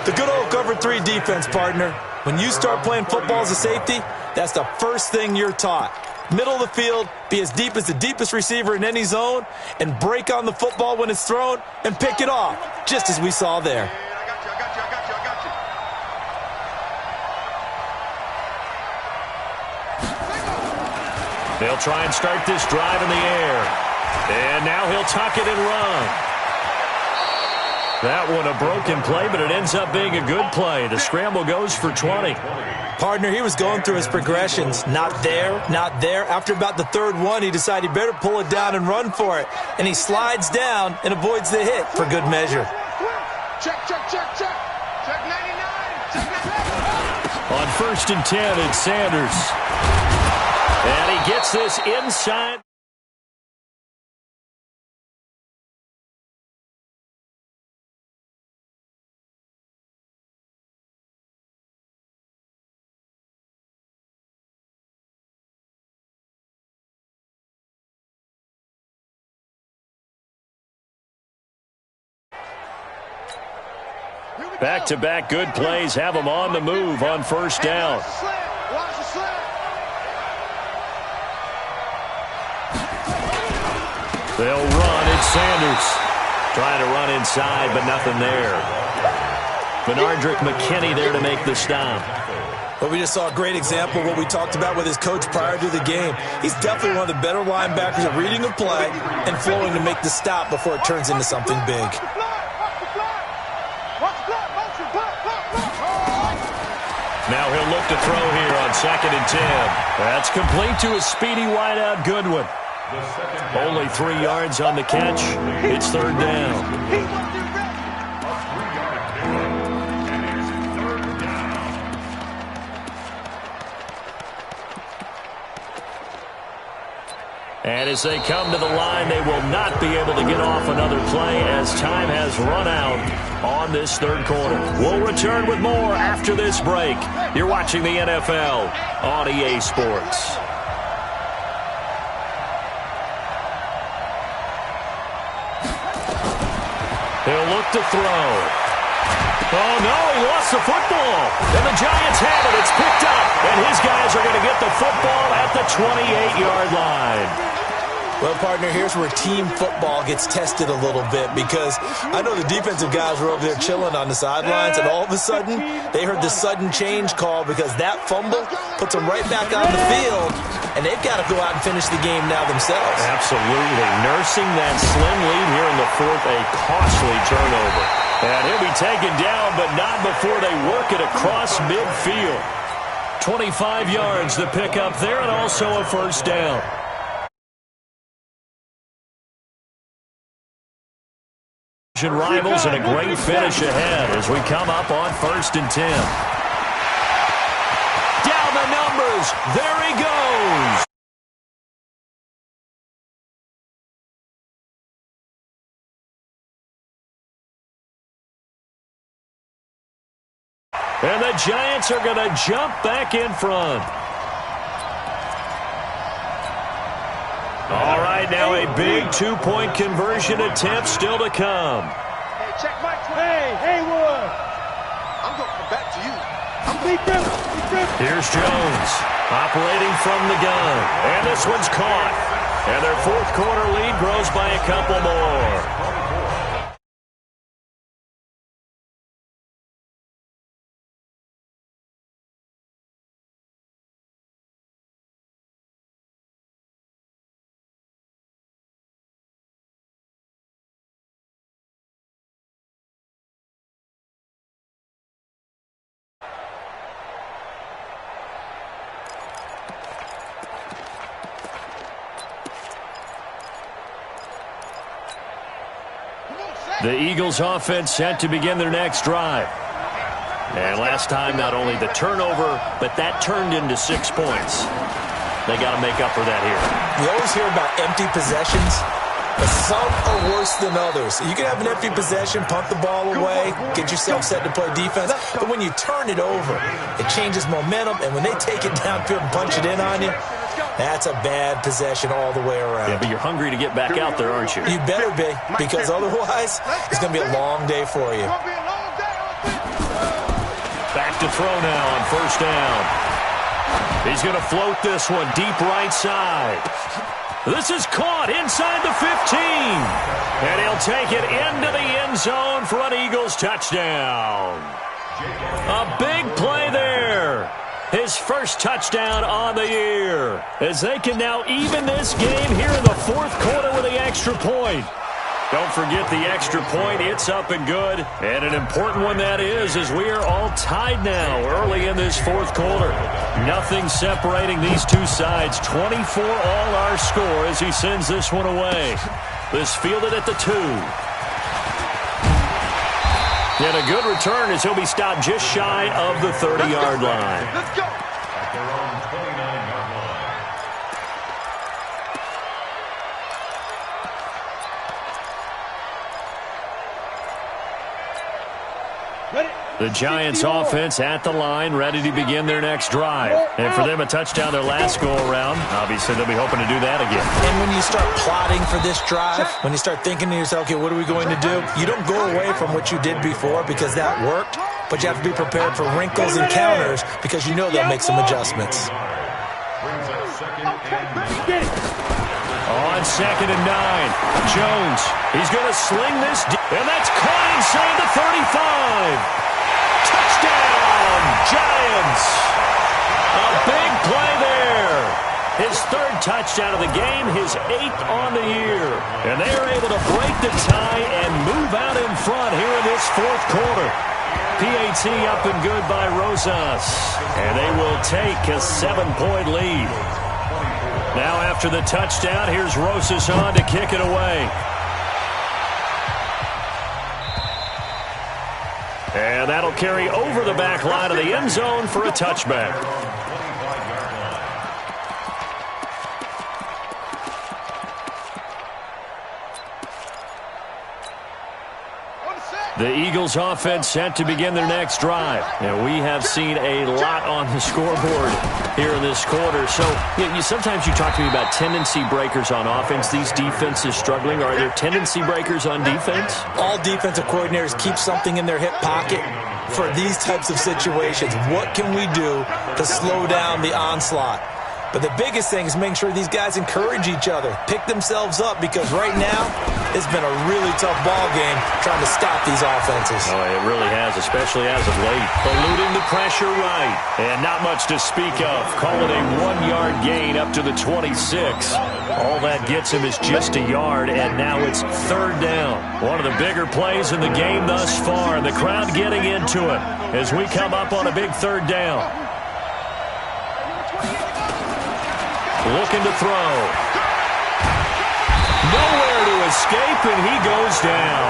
[SPEAKER 5] The good old cover 3 defense, partner. When you start playing football as a safety, that's the first thing you're taught. Middle of the field, be as deep as the deepest receiver in any zone, and break on the football when it's thrown, and pick it off, just as we saw there.
[SPEAKER 3] They'll try and start this drive in the air. And now he'll tuck it and run. That one a broken play, but it ends up being a good play. The scramble goes for 20.
[SPEAKER 5] Partner, he was going through his progressions. Not there, not there. After about the 3rd one, he decided he better pull it down and run for it. And he slides down and avoids the hit for good measure.
[SPEAKER 7] Check. Check 99.
[SPEAKER 3] On 1st and 10, it's Sanders. And he gets this inside. Back-to-back good plays have them on the move on 1st down.
[SPEAKER 7] Watch the slant.
[SPEAKER 3] They'll run. It's Sanders. Trying to run inside, but nothing there. Benardrick McKinney there to make the stop.
[SPEAKER 5] But we just saw a great example of what we talked about with his coach prior to the game. He's definitely one of the better linebackers at reading a play and flowing to make the stop before it turns into something big.
[SPEAKER 3] Now he'll look to throw here on 2nd and 10. That's complete to a speedy wideout Goodwin. Only 3 yards on the catch. It's 3rd down. And as they come to the line, they will not be able to get off another play as time has run out on this 3rd quarter. We'll return with more after this break. You're watching the NFL on EA Sports. He'll look to throw. Oh, no, he lost the football. And the Giants have it. It's picked up. And his guys are going to get the football at the 28-yard line.
[SPEAKER 5] Well, partner, here's where team football gets tested a little bit because I know the defensive guys were over there chilling on the sidelines, and all of a sudden, they heard the sudden change call because that fumble puts them right back on the field, and they've got to go out and finish the game now themselves.
[SPEAKER 3] Absolutely. Nursing that slim lead here in the 4th, a costly turnover. And he'll be taken down, but not before they work it across midfield. 25 yards to pick up there, and also a 1st down. Rivals and a great finish ahead as we come up on 1st and 10. Down the numbers. There he goes. And the Giants are going to jump back in front. All right, now a big two-point conversion attempt still to come.
[SPEAKER 7] Hey, check my Hey, Haywood. I'm going to come back to you.
[SPEAKER 3] Here's Jones operating from the gun. And this one's caught. And their fourth quarter lead grows by a couple more. The Eagles offense set to begin their next drive. And last time, not only the turnover, but that turned into 6 points. They got to make up for that here.
[SPEAKER 5] We always hear about empty possessions, but some are worse than others. You can have an empty possession, punt the ball away, get yourself set to play defense. But when you turn it over, it changes momentum. And when they take it downfield and punch it in on you, that's a bad possession all the way around.
[SPEAKER 3] Yeah, but you're hungry to get back out there, aren't you?
[SPEAKER 5] You better be, because otherwise it's going to be a long day for you.
[SPEAKER 3] Back to throw now on first down. He's going to float this one deep right side. This is caught inside the 15. And he'll take it into the end zone for an Eagles touchdown. A big play there. His first touchdown on the year, as they can now even this game here in the fourth quarter with the extra point. Don't forget the extra point. It's up and good. And an important one that is, as we are all tied now early in this fourth quarter. Nothing separating these two sides. 24 all our score as he sends this one away. This fielded at the 2. And a good return as he'll be stopped just shy of the 30-yard line.
[SPEAKER 7] Let's go.
[SPEAKER 6] At their own 29-yard line.
[SPEAKER 3] The Giants offense at the line, ready to begin their next drive. And for them, a touchdown their last go-around. Obviously, they'll be hoping to do that again.
[SPEAKER 5] And when you start plotting for this drive, when you start thinking to yourself, okay, what are we going to do? You don't go away from what you did before because that worked, but you have to be prepared for wrinkles and counters because you know they'll make some adjustments.
[SPEAKER 6] Brings up second and 9.
[SPEAKER 3] On second and 9, Jones, he's going to sling this, and that's caught inside the 35. Touchdown, Giants. A big play there. His third touchdown of the game, his 8th on the year. And they are able to break the tie and move out in front here in this fourth quarter. PAT up and good by Rosas. And they will take a 7-point lead. Now after the touchdown, here's Rosas on to kick it away. And that'll carry over the back line of the end zone for a touchback. The Eagles offense set to begin their next drive. And we have seen a lot on the scoreboard here in this quarter. So sometimes you talk to me about tendency breakers on offense. These defenses struggling. Are there tendency breakers on defense?
[SPEAKER 5] All defensive coordinators keep something in their hip pocket for these types of situations. What can we do to slow down the onslaught? But the biggest thing is making sure these guys encourage each other, pick themselves up, because right now it's been a really tough ball game trying to stop these offenses.
[SPEAKER 3] Oh, it really has, especially as of late. Eluding the pressure right, and not much to speak of. Call it a 1-yard gain up to the 26. All that gets him is just a yard, and now it's third down. One of the bigger plays in the game thus far, and the crowd getting into it as we come up on a big third down. Looking to throw. Nowhere to escape, and he goes down.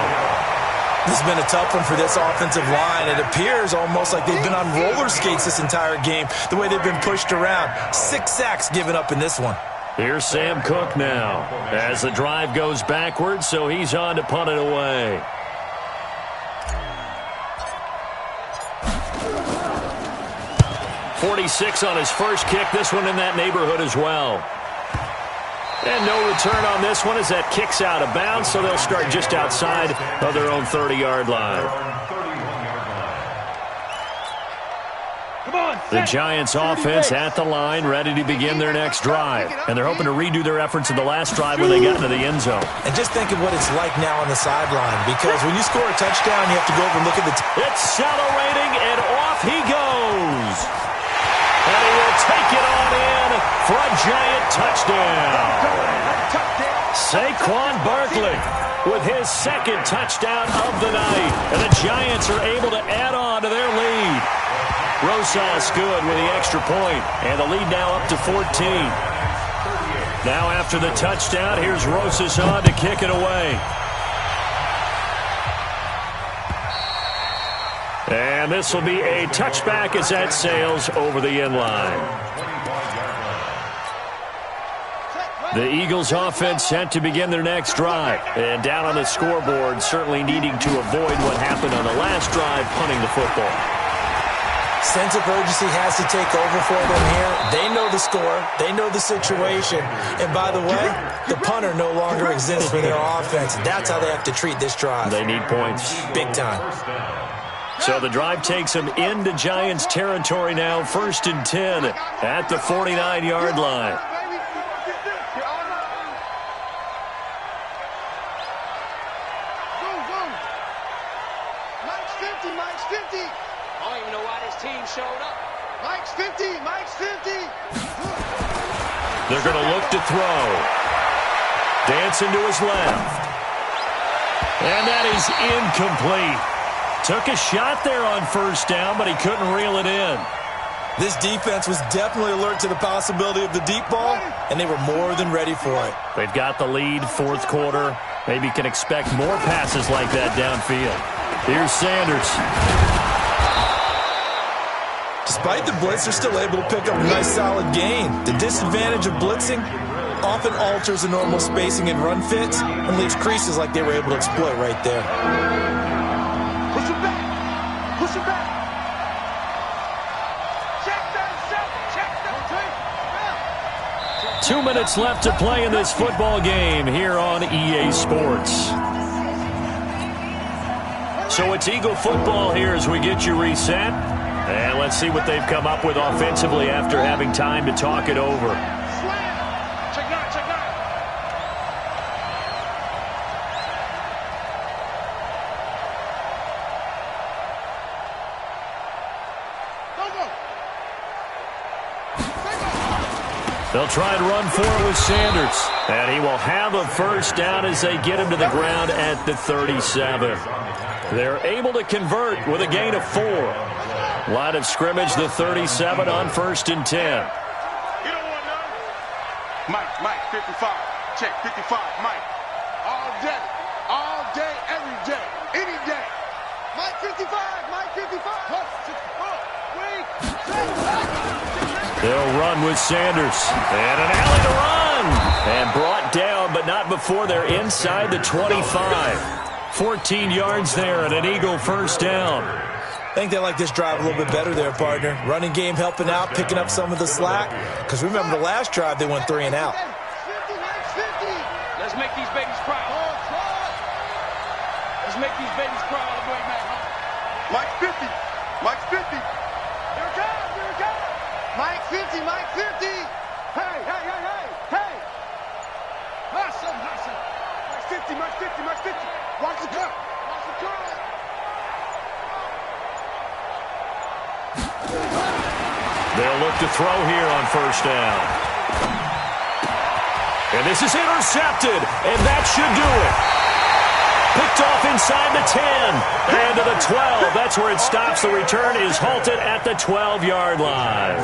[SPEAKER 5] This has been a tough one for this offensive line. It appears almost like they've been on roller skates this entire game, the way they've been pushed around. 6 sacks given up in this one.
[SPEAKER 3] Here's Sam Cook now as the drive goes backwards, so he's on to punt it away. .46 on his first kick. This one in that neighborhood as well. And no return on this one as that kicks out of bounds, so they'll start just outside of their own 30-yard line. The Giants offense at the line, ready to begin their next drive. And they're hoping to redo their efforts in the last drive when they got into the end zone.
[SPEAKER 5] And just think of what it's like now on the sideline, because when you score a touchdown, you have to go over and look at the...
[SPEAKER 3] Accelerating, and off he goes. And he will take it on in for a Giant touchdown. Saquon Barkley with his second touchdown of the night. And the Giants are able to add on to their lead. Rosas good with the extra point, and the lead now up to 14. Now after the touchdown, here's Rosas on to kick it away. And this will be a touchback as that sails over the end line. The Eagles offense set to begin their next drive. And down on the scoreboard, certainly needing to avoid what happened on the last drive, punting the football.
[SPEAKER 5] Sense of urgency has to take over for them here. They know the score. They know the situation. And by the way, the punter no longer exists for their offense. That's how they have to treat this drive.
[SPEAKER 3] They need points.
[SPEAKER 5] Big time.
[SPEAKER 3] So the drive takes them into Giants territory now, 1st and 10 at the 49-yard line. They're going to look to throw. Dancing to his left. And that is incomplete. Took a shot there on 1st down, but he couldn't reel it in.
[SPEAKER 5] This defense was definitely alert to the possibility of the deep ball, and they were more than ready for it.
[SPEAKER 3] They've got the lead, 4th quarter. Maybe can expect more passes like that downfield. Here's Sanders.
[SPEAKER 5] Despite the blitz, they're still able to pick up a nice solid gain. The disadvantage of blitzing often alters the normal spacing and run fits and leaves creases like they were able to exploit right there.
[SPEAKER 7] Push him back. Push him back. Check that.
[SPEAKER 3] 2 minutes left to play in this football game here on EA Sports. So it's Eagle football here as we get you reset. And let's see what they've come up with offensively after having time to talk it over.
[SPEAKER 4] Check nine, check nine.
[SPEAKER 3] They'll try and run for it with Sanders. And he will have a 1st down as they get him to the ground at the 37. They're able to convert with a gain of 4. Line of scrimmage, the 37 on 1st and 10.
[SPEAKER 4] You don't want none. Mike, 55. Check, 55, Mike. All day, every day, any day.
[SPEAKER 7] Mike 55, Mike 55.
[SPEAKER 3] They'll run with Sanders. And an alley to run. And brought down, but not before they're inside the 25. 14 yards there and an Eagle 1st down.
[SPEAKER 5] I think they like this drive a little bit better there, partner. Running game helping out, picking up some of the slack. Because remember, the last drive, they went 3 and out.
[SPEAKER 7] 50, Mike 50.
[SPEAKER 4] Let's make these babies proud. Let's make these babies proud of the boy back home. Mike 50. Mike 50.
[SPEAKER 7] Here it comes, here it comes. Mike 50, Mike 50. Hey. Hustle. Mike 50, Mike 50, Mike 50. Watch the cut. Watch the cut.
[SPEAKER 3] They'll look to throw here on 1st down. And this is intercepted, and that should do it. Picked off inside the 10 and to the 12. That's where it stops. The return is halted at the 12-yard line.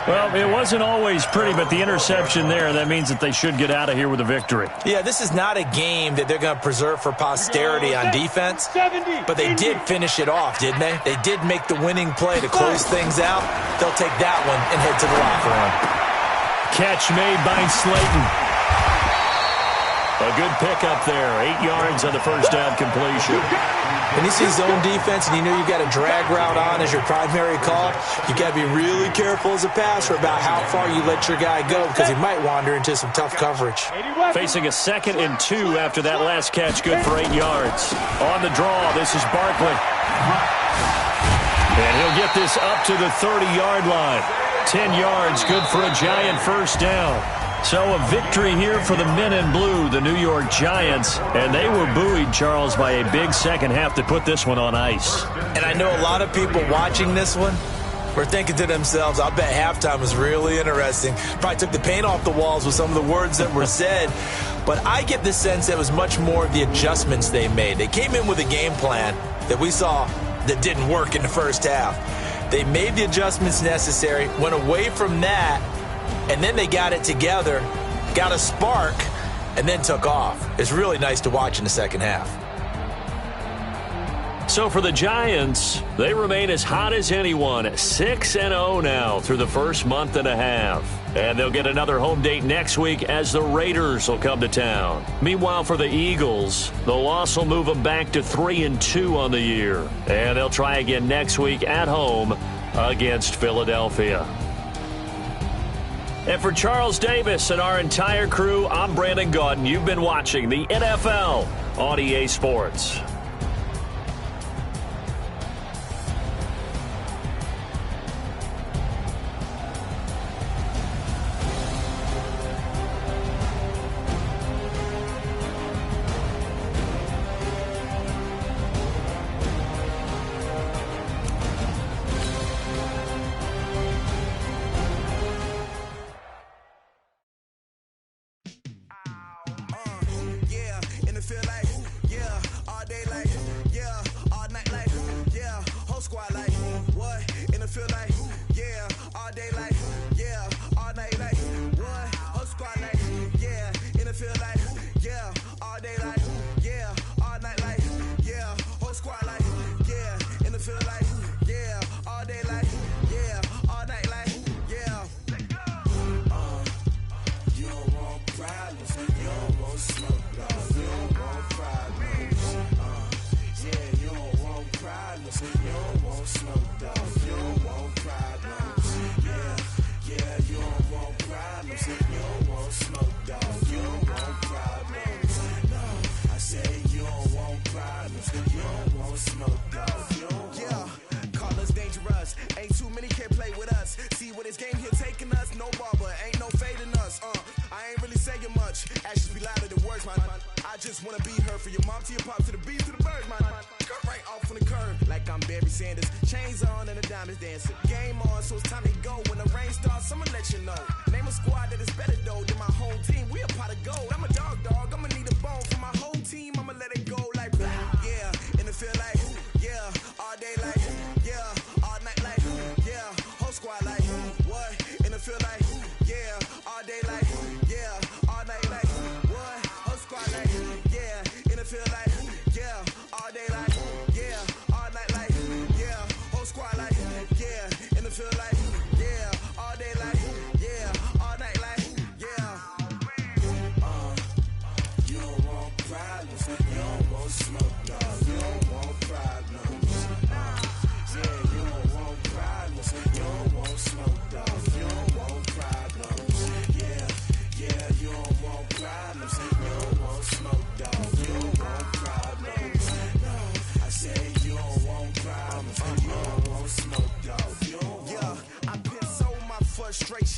[SPEAKER 3] Well, it wasn't always pretty, but the interception there, that means that they should get out of here with a victory.
[SPEAKER 5] Yeah, this is not a game that they're going to preserve for posterity on defense, but they did finish it off, didn't they? They did make the winning play to close things out. They'll take that one and head to the locker room.
[SPEAKER 3] Catch made by Slayton. A good pickup there. 8 yards on the first down completion.
[SPEAKER 5] When you see zone defense and you know you've got a drag route on as your primary call, you got to be really careful as a passer about how far you let your guy go because he might wander into some tough coverage.
[SPEAKER 3] Facing a 2nd and 2 after that last catch, good for 8 yards. On the draw, this is Barkley. And he'll get this up to the 30-yard line. 10 yards, good for a Giant first down. So a victory here for the men in blue, the New York Giants. And they were buoyed, Charles, by a big second half to put this one on ice.
[SPEAKER 5] And I know a lot of people watching this one were thinking to themselves, I bet halftime was really interesting. Probably took the paint off the walls with some of the words that were said. But I get the sense that it was much more of the adjustments they made. They came in with a game plan that we saw that didn't work in the first half. They made the adjustments necessary, went away from that, and then they got it together, got a spark, and then took off. It's really nice to watch in the second half.
[SPEAKER 3] So for the Giants, they remain as hot as anyone, 6-0 now through the first month and a half. And they'll get another home date next week as the Raiders will come to town. Meanwhile, for the Eagles, the loss will move them back to 3-2 on the year. And they'll try again next week at home against Philadelphia. And for Charles Davis and our entire crew, I'm Brandon Gaudin. You've been watching the NFL on EA Sports.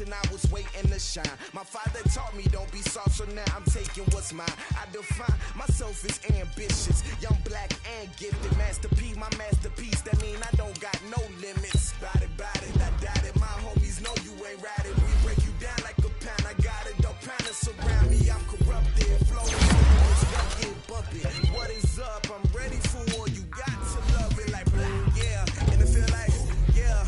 [SPEAKER 1] I was waiting to shine. My father taught me don't be soft, so now I'm taking what's mine. I define myself as ambitious, young, black, and gifted. Master P, my masterpiece. That mean I don't got no limits. Bout it, I doubt it. My homies know you ain't riding. We break you down like a pound. I got it, dog pound to surround me. I'm corrupted, flowing, get bumpy. What is up? I'm ready for war. You got to love it like black, yeah. And it feel like, yeah,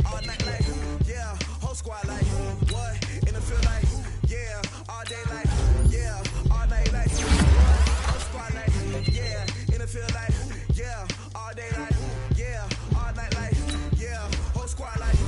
[SPEAKER 1] all night like, yeah, whole squad like, what? And it feel like, yeah, all day like, yeah, all night like, what? Whole squad like, yeah, and it feel like, yeah, all day like, yeah, all night like, yeah, whole squad like,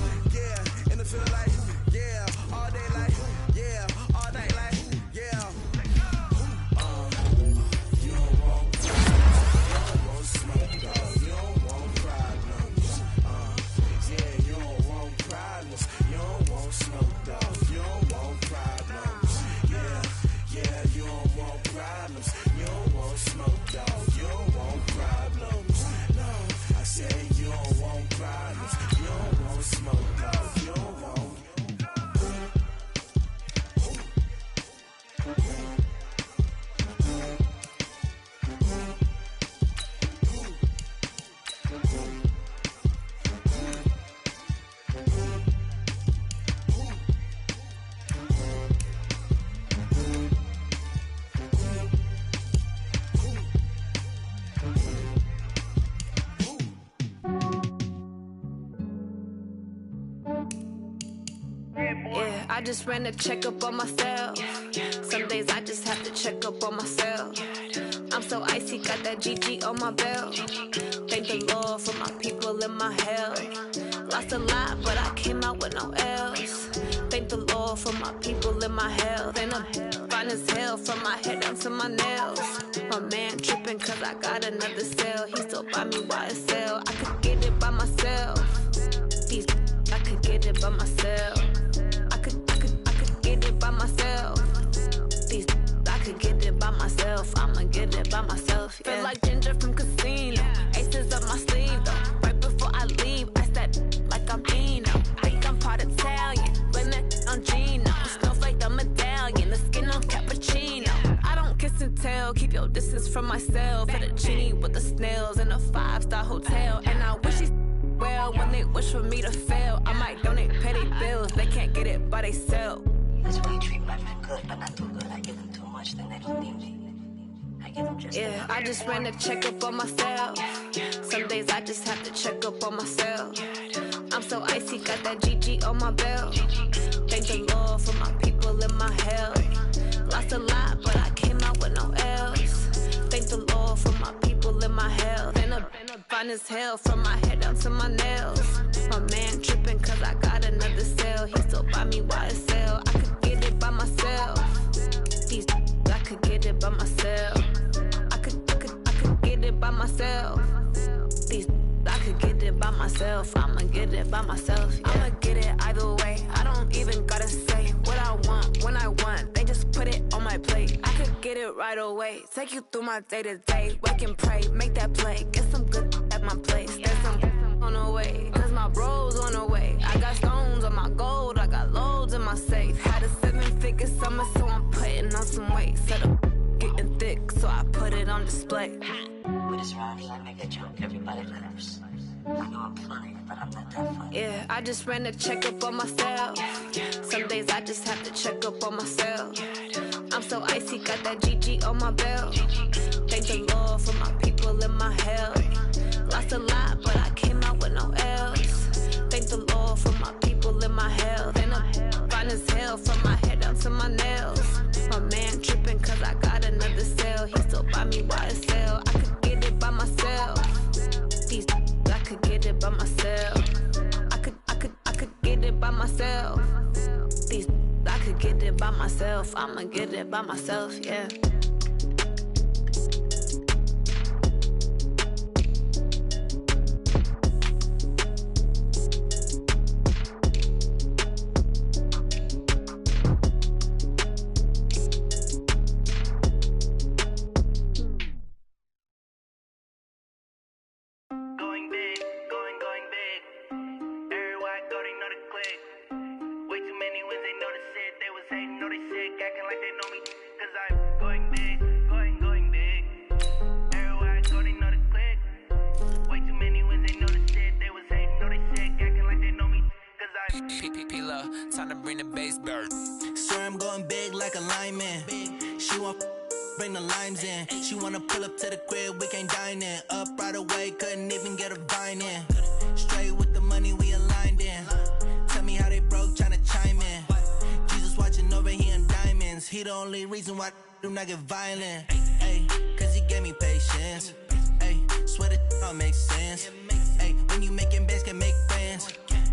[SPEAKER 8] Yeah, I just ran a checkup on myself. Some days I just have to check up on myself. I'm so icy, got that GG on my belt. Thank the Lord for my people in my hell. Lost a lot, but I came out with no L's. Thank the Lord for my people in my health. And I'm fine as hell from my head down to my nails. My man tripping cause I got another cell. He still buy me YSL. I could get it by myself. These I could get it by myself. I could get it by myself. These I could get it by myself. I'ma get it by myself. Yeah. Feel like Ginger from Casino. Aces up my sleeve though. Right before I leave, I said like I'm Dino. Think I'm part Italian. Blame that on Gino. Snowflake the medallion. The skin on cappuccino. I don't kiss and tell. Keep your distance from myself. Fettuccine with the snails in a 5-star hotel. And I wish he's well when they wish for me to fail. I might donate petty bills. They can't get it by themselves.
[SPEAKER 9] That's why you treat my men good, but not too good. I give them too much, then they don't need me. I give them just
[SPEAKER 8] yeah, I just ran a checkup on myself. Some days I just have to check up on myself. I'm so icy, got that GG on my belt. Thank the Lord for my people in my health. Lost a lot, but I came out with no L's. Thank the Lord for my people in my health. And I'm fine as hell from my head down to my nails. My man tripping cause I got another cell. He still buy me YSL. I could get it by myself. These I could get it by myself. I could get it by myself. These I could get it by myself. I'ma get it by myself. Yeah. I'ma get it either way. I don't even gotta say what I want when I want. They just put it on my plate. I could get it right away. Take you through my day to day. Wake and pray, make that play. Get some good at my place. There's some on the way. Cause my bro's on the way. I got stones on my gold. I got loads in my safe. Had a 7-figure summer, so I'm putting on some weight. Set up getting thick, so I put it on display.
[SPEAKER 9] with this round here, I make a joke. Everybody laughs. I know I'm funny, but I'm not that funny.
[SPEAKER 8] Yeah, I just ran a checkup on myself. Some days I just have to check up on myself. I'm so icy, got that GG on my belt. Thank the Lord for my people in my health. Lost a lot, but I came out with no L's. Thank the Lord for my people in my health. And I'm fine as hell from my head down to my nails. My man tripping cause I got another cell. He still buy me YSL. I could get it by myself. These I could get it by myself. I could get it by myself. These I could get it by myself. I'ma get it by myself, yeah.
[SPEAKER 1] Time to bring the bass bird. Swear I'm going big like a lineman. She want bring the limes in. She wanna pull up to the crib, we can't dine in. Up right away, couldn't even get a vine in. Straight with the money we aligned in. Tell me how they broke, tryna chime in. Jesus watching over here in diamonds. He the only reason why I do not get violent. Ay, cause he gave me patience. Ay, swear that all makes sense. Ay, when you making bands can make friends.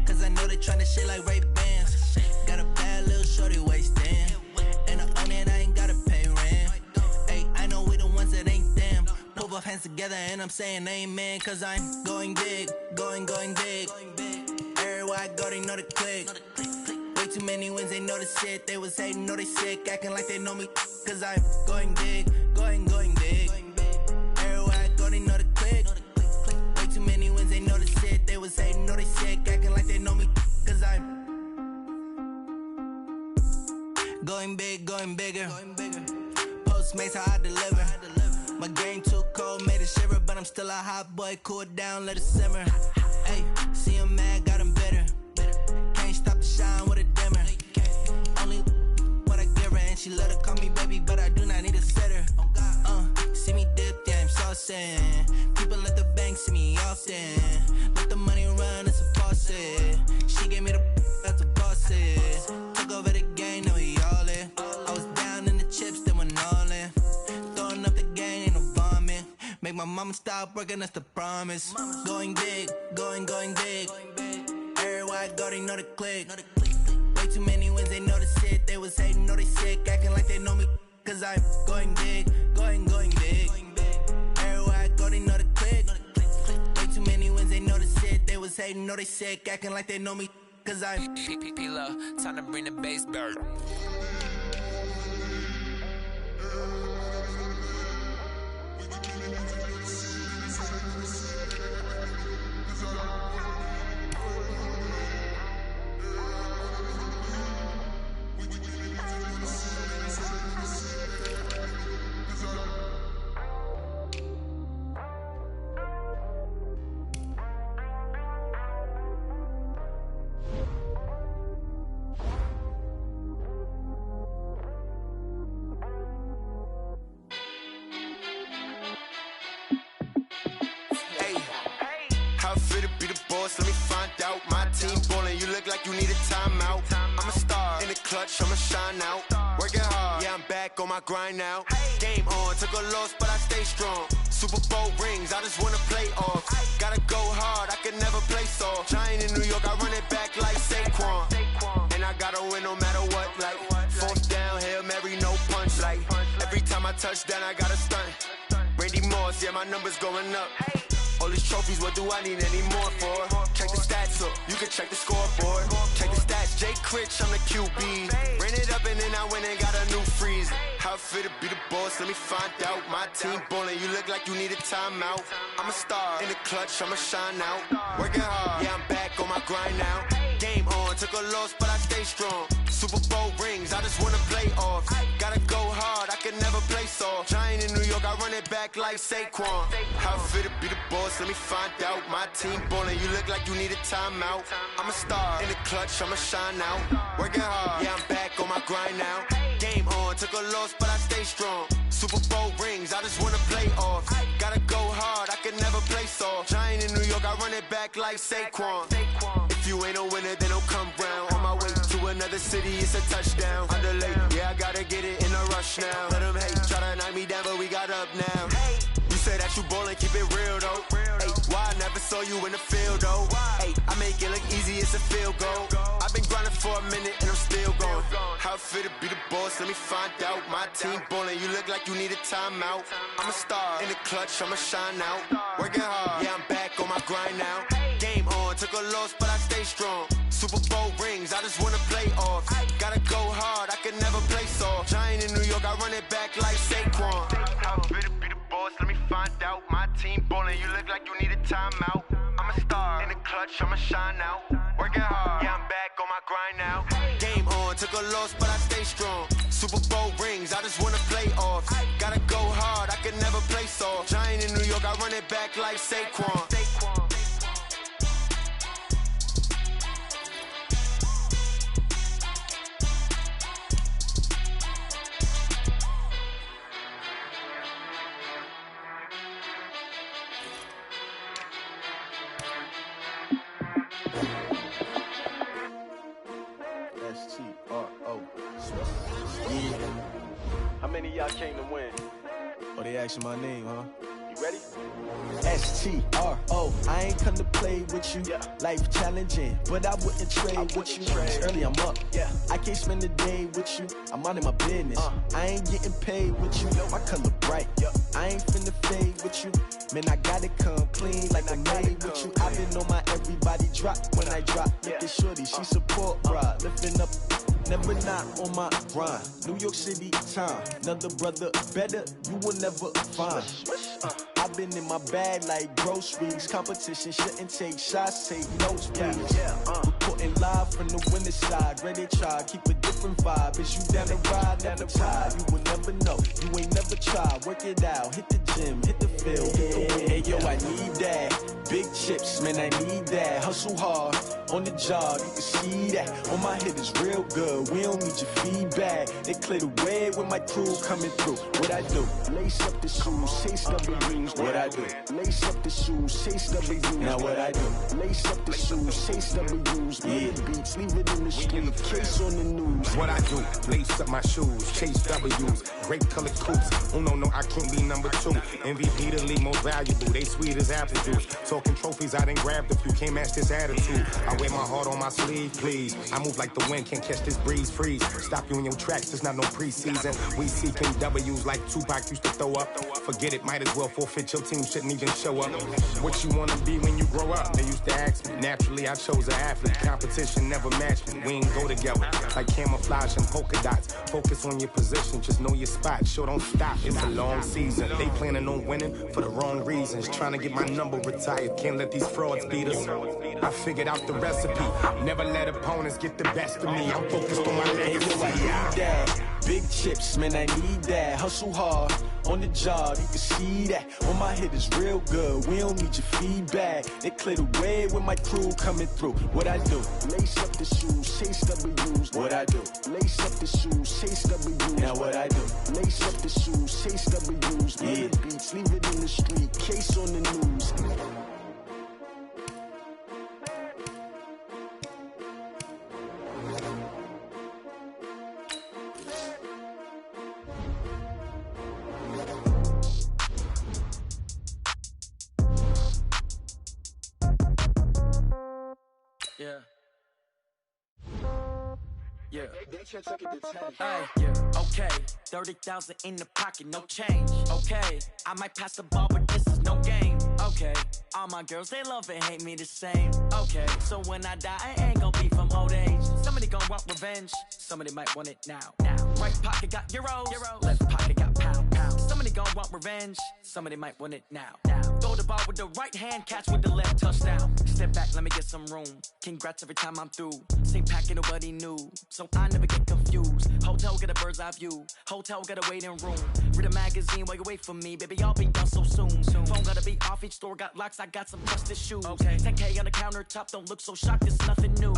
[SPEAKER 1] Cause I know they tryna shit like Ray-Bans. Got a bad little shorty wasting. And I own it, I ain't gotta pay rent. Ay, I know we the ones that ain't them. Put both hands together and I'm saying amen. Cause I'm going big, going big. Everywhere I go, they know the click. Way too many wins, they know the shit. They was hating, know they sick, acting like they know me. Cause I'm going big, going big. Everywhere I go, they know the click. Way too many wins, they know the shit. They was hating, know they sick, acting like they know me. Cause I'm going big, going bigger. Postmates how I deliver. My game too cold, made it shiver. But I'm still a hot boy, cool it down, let it simmer. Hey, see him mad, got him bitter. Can't stop the shine with a dimmer. Only what I give her, and she let her call me baby, but I do not need a sitter. See me dip, yeah, I'm saucing. People at the bank see me often. Let the money run, it's a faucet. She gave me the that's a boss it. I'ma stop working, that's the promise. Going big, going big. Everywhere I go, they know the click. Way too many wins, they know the shit. They was hating, know they sick, acting like they know me. Cause I'm going big, going big. Everywhere I go, they know the click. Way too many wins, they know the shit. They was hating, know they sick, acting like they know me. Cause I'm
[SPEAKER 10] P-Lo, time to bring the bass back.
[SPEAKER 11] Let me find out. My team ballin', you look like you need a timeout. I'm a star in the clutch, I'ma shine out. Working hard, yeah, I'm back on my grind now. Game on, took a loss, but I stay strong. Super Bowl rings, I just wanna play off. Gotta go hard, I can never play soft. Giant in New York, I run it back like Saquon. And I gotta win no matter what, like fourth down, Hail Mary, no punch. Like every time I touch down, I gotta stunt. Randy Moss, yeah, my numbers going up. All these trophies, what do I need any more for? Check the stats up, you can check the scoreboard. Check the stats, Jake Critch, I'm the QB. Ran it up and then I went and got a new freeze. How it feel to be the boss, let me find out. My team ballin', you look like you need a timeout. I'm a star in the clutch, I'ma shine out. Working hard, yeah, I'm back on my grind now. Game on, took a loss, but I stay strong. Super Bowl rings, I just wanna play off. Gotta go hard, I can never play soft. Giant in New York, I run it back like Saquon. How it feel to be the boss, let me find out. My team ballin', you look like you need a timeout. I'm a star in the clutch, I'ma shine out. Working hard, yeah, I'm back on my grind now. Game on, took a loss, but I stay strong. Super Bowl rings, I just wanna play off. Gotta go hard, I can never play soft. Giant in New York, I run it back like Saquon. If you ain't a winner, then don't come round. On my way to another city, it's a touchdown. Underlay, yeah, I gotta get it in a rush now. Let them hate, try to knock me down, but we got up now. You say that you ballin', keep it real though. Hey, why I never saw you in the field though? Hey, I make it look easy, it's a field goal. I've been grinding for a minute and I'm still going. How it feel to be the boss, let me find out. My team ballin', you look like you need a timeout. I'm a star in the clutch, I'ma shine out. Working hard, yeah, I'm back on my grind now. Game on, took a loss, but I stay strong. Super Bowl rings, I just wanna play off. Gotta go hard, I can never play soft. Giant in New York, I run it back like Saquon. How it feel to be the boss, let me find out. My team ballin', you look like you need a timeout. I'm a star in the clutch, I'ma shine out. Working hard, yeah, I'm back on my grind now. Game on, took a loss, but I stay strong. Super Bowl rings, I just wanna play off. Gotta go hard, I can never play soft. Giant in New York, I run it back like Saquon.
[SPEAKER 1] S-T-R-O.
[SPEAKER 7] How many of y'all came to win?
[SPEAKER 1] Oh, they asking my name, huh?
[SPEAKER 7] You ready?
[SPEAKER 1] S-T-R-O. I ain't come to play with you. Life challenging, but I wouldn't trade with you. It's early, I'm up. I can't spend the day with you. I'm minding my business. I ain't getting paid with you. My color bright. I ain't finna fade with you. Man, I gotta come clean like I'm made with you. I've been on my everybody drop when I drop. Look at shorty, she support ride. Lifting up, never not on my grind. New York City time, another brother better, you will never find. I've been in my bag like groceries. Competition shouldn't take shots, take notes, please. Reporting live from the winning side. Ready to try, keep a different vibe. Is you down the ride, never tired. You will never know, you ain't never tried. Work it out, hit the gym, hit the field. Hey yo, I need that. Big chips, man, I need that. Hustle hard, on the job, you can see that. On my head is real good, we don't need your feedback. They clear the way with my crew coming through. What I do? Lace up the shoes, chase W's. What I do? Lace up the shoes, chase W's. Now what I do? Lace up the shoes, chase W's. Yeah, beats,
[SPEAKER 12] leave it in the street. Case on the news.
[SPEAKER 13] What I do, lace up my shoes, chase W's, grape colored coops. Oh no, I can't be number 2. MVP the league most valuable, they sweet as apple juice. Talking trophies, I didn't grab the few, can't match this attitude. I wear my heart on my sleeve, please. I move like the wind, can't catch this breeze, freeze. Stop you in your tracks, there's not no preseason. We seeking W's like Tupac used to throw up. Forget it, might as well forfeit, your team shouldn't even show up. What you wanna be when you grow up? They used to ask me. Naturally, I chose an athlete. Competition never matched me. We ain't go together like camouflage and polka dots. Focus on your position, just know your spot. Sure, don't stop. It's a long season. They planning on winning for the wrong reasons. Trying to get my number retired. Can't let these frauds beat us. I figured out the recipe. Never let opponents get the best of me. I'm focused on my legacy.
[SPEAKER 12] Big chips, man, I need that. Hustle hard on the job, you can see that. On my hit is real good, we don't need your feedback. They clear the way with my crew coming through. What I do? Lace up the shoes, chase W's. What I do? Lace up the shoes, chase W's. Now what I do? Lace up the shoes, chase W's. Yeah. The beats, leave it in the street, case on the news.
[SPEAKER 14] Yeah. Hey, yeah. Okay, 30,000 in the pocket, no change. Okay, I might pass the ball, but this is no game. Okay, all my girls, they love and hate me the same. Okay, so when I die, I ain't gon' be from old age. Somebody gon' want revenge, somebody might want it now. Right pocket got euros, left pocket got pound. Somebody gon' want revenge, somebody might want it now. Throw the ball with the right hand, catch with the left, touchdown. Step back, let me get some room. Congrats every time I'm through. Same packet, nobody knew, so I never get confused. Hotel get a bird's eye view, hotel got a waiting room. Read a magazine while you wait for me, baby, I'll be done so soon. Phone gotta be off, each store got locks, I got some trusted shoes. 10K on the countertop, don't look so shocked, it's nothing new.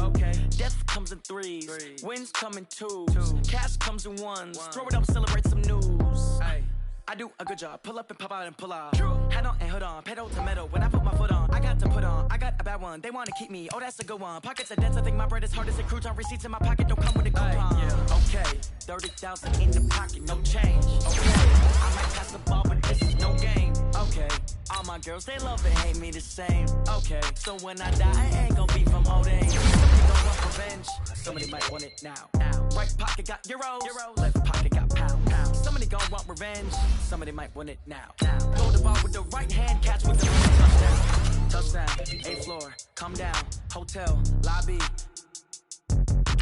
[SPEAKER 14] Death comes in threes, wins come in twos, cash comes in ones. Throw it up, celebrate some news. I do a good job, pull up and pop out and pull out. Head on and hood on, pedal to metal. When I put my foot on, I got to put on. I got a bad one, they wanna keep me, oh that's a good one. Pockets are dense, I think my bread is hard as a crouton. Receipts in my pocket don't come with a coupon. Okay, 30,000 in the pocket, no change. Okay, I might pass the ball, but this is no game. Okay, all my girls, they love and hate me the same. Okay, so when I die, I ain't gon' be from old age. Somebody gon' want revenge, somebody might want it now. Right pocket got euros, left pocket got pound. Somebody gon' want revenge, somebody might want it now. Throw the ball with the right hand, catch with the left, touchdown. 8th floor, come down, hotel, lobby.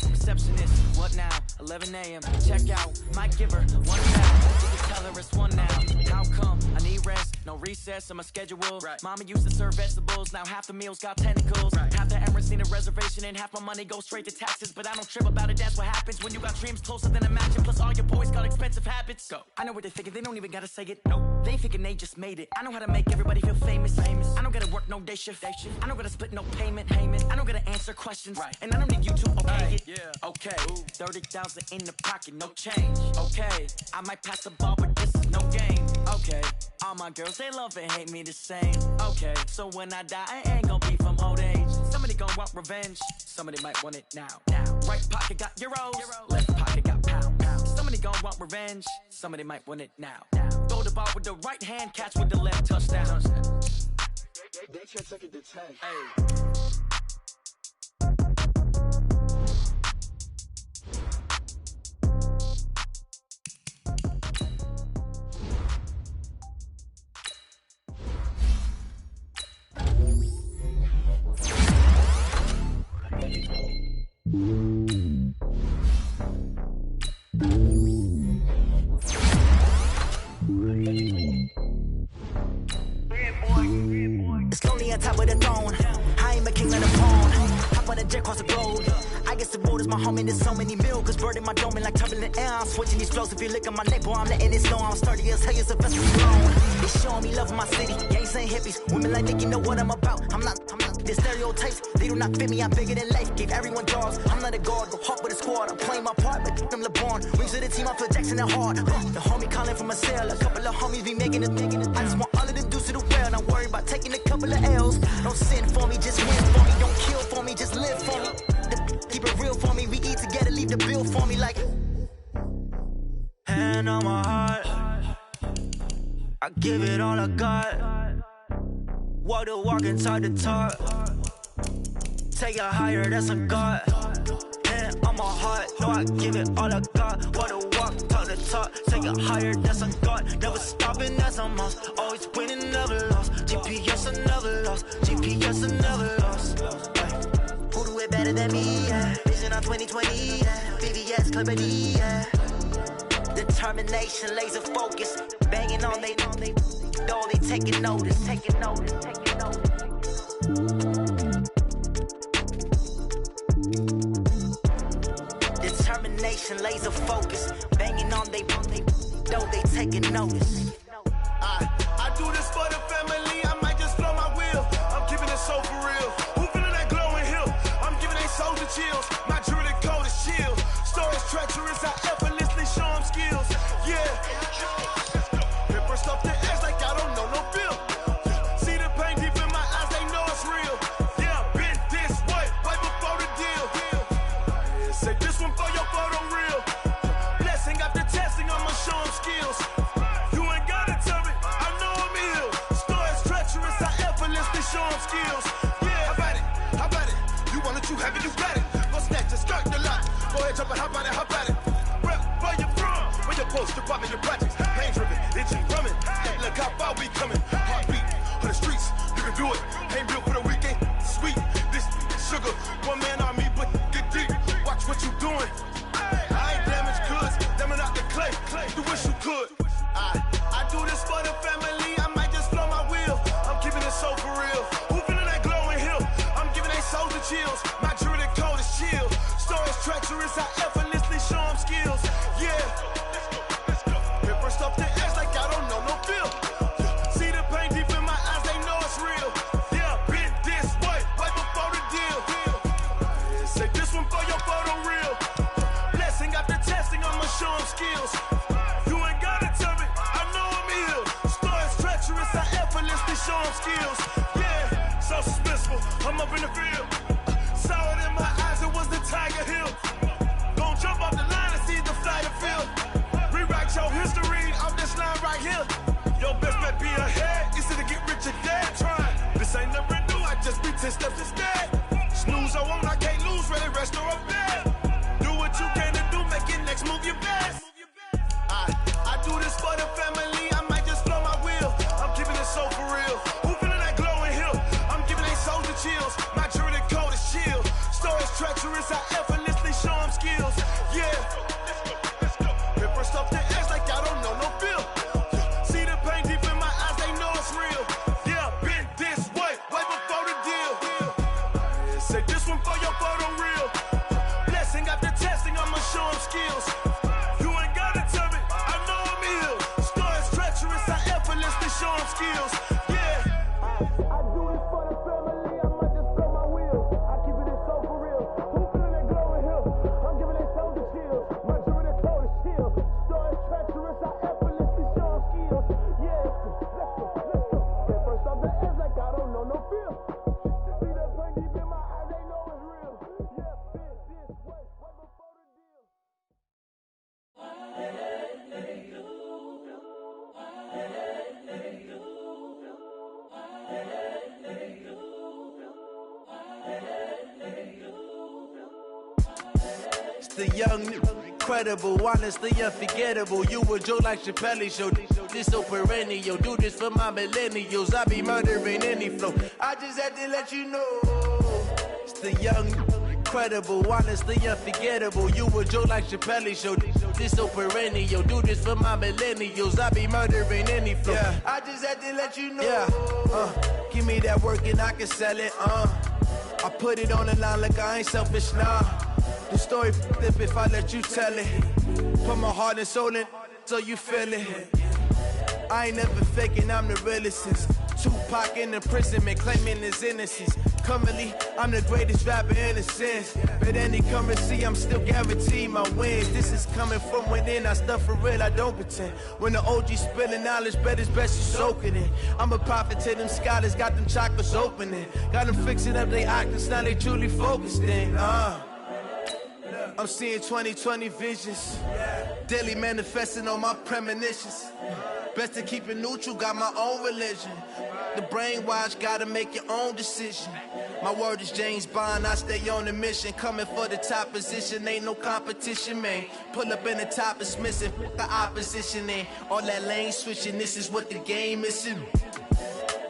[SPEAKER 14] Receptionist, what now? 11 a.m. Check out, might give her one now. You can tell her it's one now. How come? I need rest, no recess in my schedule. Mama used to serve vegetables, now half the meals got tentacles. Half the errands need a reservation and half my money goes straight to taxes. But I don't trip about it, that's what happens when you got dreams closer than imagine. Plus all your boys got expensive habits. Go. I know what they're thinking, they don't even gotta say it. No, they thinking they just made it. I know how to make everybody feel famous. I don't gotta work no day shift. I don't gotta split no payment. I don't gotta answer questions. And I don't need you to obey it. Okay, 30,000 in the pocket, no change. Okay, I might pass the ball, but this is no game. Okay, all my girls, they love and hate me the same. Okay, so when I die, I ain't gon' be from old age. Somebody gon' want revenge, somebody might want it now. Right pocket got euros, left pocket got pound. Somebody gon' want revenge, somebody might want it now. Throw the ball with the right hand, catch with the left, touchdown.
[SPEAKER 12] They can't take it to 10.
[SPEAKER 15] It's lonely on top of the throne. I am a king of the pawn. Hop on a jet across the globe. I guess the road is my home and there's so many milkers burning my dome like turbulent air. I'm switching these flows. If you look at my neck, boy, I'm letting it slow. I'm sturdy as hell, it's a vessel alone. They showing me love in my city. Gangs and hippies, women like Nick, you know what I'm about. I'm not the stereotypes, they do not fit me. I'm bigger than life. Gave everyone jobs. I'm not a guard, go hard with a squad. I'm playing my part, but I'm LeBron. Wings of the team, I feel Jackson and hard. The homie calling from a cell. A couple of homies be making it. I just want all of them dudes to the well. Not worry about taking a couple of L's. Don't sin for me, just win for me. Don't kill for me, just live for me. Keep it the bill for me like hand on my heart. I give it all I got. Walk the walk and talk the talk. Take it higher, that's a God. Hand on my heart, no, I give it all I got. Walk the walk, talk the talk. Take it higher, that's a God. Never stopping, that's a must. Always winning, never lost. GPS, I never lost. GPS, I never lost. Who do it better than me? Yeah. Vision on 2020. Yeah. VVS, Clippity. Yeah. Determination, laser focus. Banging on they though they taking notice. Determination, laser focus. Banging on they though they taking notice.
[SPEAKER 1] I do this for the family. I might just blow my wheel. I'm keeping it so for real. Who feeling that glowing hill? I'm giving they soldier chills. My jewelry code is chill. Stories treacherous. I effortlessly show them skills. Yeah. Paper stuff the edge like I don't know no bill. See the pain deep in my eyes. They know it's real. Yeah, been this way before the deal. Say this one for your photo real. Blessing after testing. I'ma show them skills. You ain't gotta tell me. I know I'm ill. Stories treacherous. I effortlessly show them skills. Yeah, how about it? You want it, you have it, you got it. Go snatch it, skirt the lot. Go ahead, jump it, how about it? Rep where you from? Where your post, your pop, and your projects. Pain driven, itching, drumming. Look how far we coming. Heartbeat on the streets, you can do it. Ain't built for the weekend. Sweet, this sugar. One man army, but get deep. Watch what you doing. I ain't damaged goods, damn out the clay. You wish you could. I do this for the family. I might just blow my wheel. I'm keeping it so for real. Who feeling that glowing hill? I'm giving they soldier chills. My jewelry code is chill. Stories treacherous. I effortlessly show them skills. Yeah. Paper stuff the edge like I don't know no bill. See the pain deep in my eyes. They know it's real. Yeah, been this way before the deal. Say this one for your photo real. Blessing after testing. I'ma show them skills. You ain't gotta tell me. I know I'm ill. Stories treacherous. I effortlessly show them skills. Yeah, so suspenseful. I'm up in the field. Saw it in my eyes. It was the Tiger Hill. Gon' jump off the line and see the fly the field. Rewrite your history off this line right here. Your best bet be ahead. Easy to get rich or dead. Trying. This ain't never new. I just be 10 steps instead. Snooze I won't. I can't lose. Ready, rest or up bed. Do what you can to do. Make your next move your best. I do this for the family. I might just blow my wheel. I'm keeping it so for real. Who feeling that glowing hill? I'm giving they soldier chills. My jewelry code is chill. Stories treacherous. I effortlessly show them skills. Yeah. Paper stuff the edge like I don't know no bill. See the pain deep in my eyes. They know it's real. Yeah, been this way before the deal. Say this one for your photo real. Blessing after testing. I'ma show them skills. You ain't gotta tell me. I know I'm ill. Stories treacherous. I effortlessly show them skills. Yeah. I do this for the family. I might just blow my wheel. I keep it so for real. Who feeling that glowing hill? I'm giving they soldier chills. My jewelry code is chill. Stories treacherous. I effortlessly show them skills. Yeah. Let's go. Get first off the edge like I don't know no feel. See that pain deep in my eyes. They know it's real. Yeah, been this way before the deal. It's the young, incredible, honestly unforgettable. You a joke like Chappelle show. This so perennial. Do this for my millennials. I be murdering any flow. I just had to let you know. It's the young, incredible, honestly unforgettable. You a joke like Chappelle show. This so perennial. Do this for my millennials. I be murdering any flow. Yeah. I just had to let you know. Yeah. Give me that work and I can sell it. I put it on the line like I ain't selfish, nah. The story flip if I let you tell it. Put my heart and soul in so you feel it. I ain't never faking, I'm the realest since Tupac in imprisonment, claiming his innocence. Currently, I'm the greatest rapper in a sense. But any currency, I'm still guaranteed my wins. This is coming from within, I stuff for real, I don't pretend. When the OG spilling knowledge, bet it's best you soak it in. I'm a prophet to them scholars, got them chakras opening. Got them fixing up they octaves, now they truly focused in. I'm seeing 2020 visions. Daily manifesting on my premonitions. Best to keep it neutral, got my own religion. The brainwash, gotta make your own decision. My word is James Bond, I stay on a mission. Coming for the top position, ain't no competition, man. Pull up in the top, it's missing, the opposition, and all that lane switching, this is what the game is.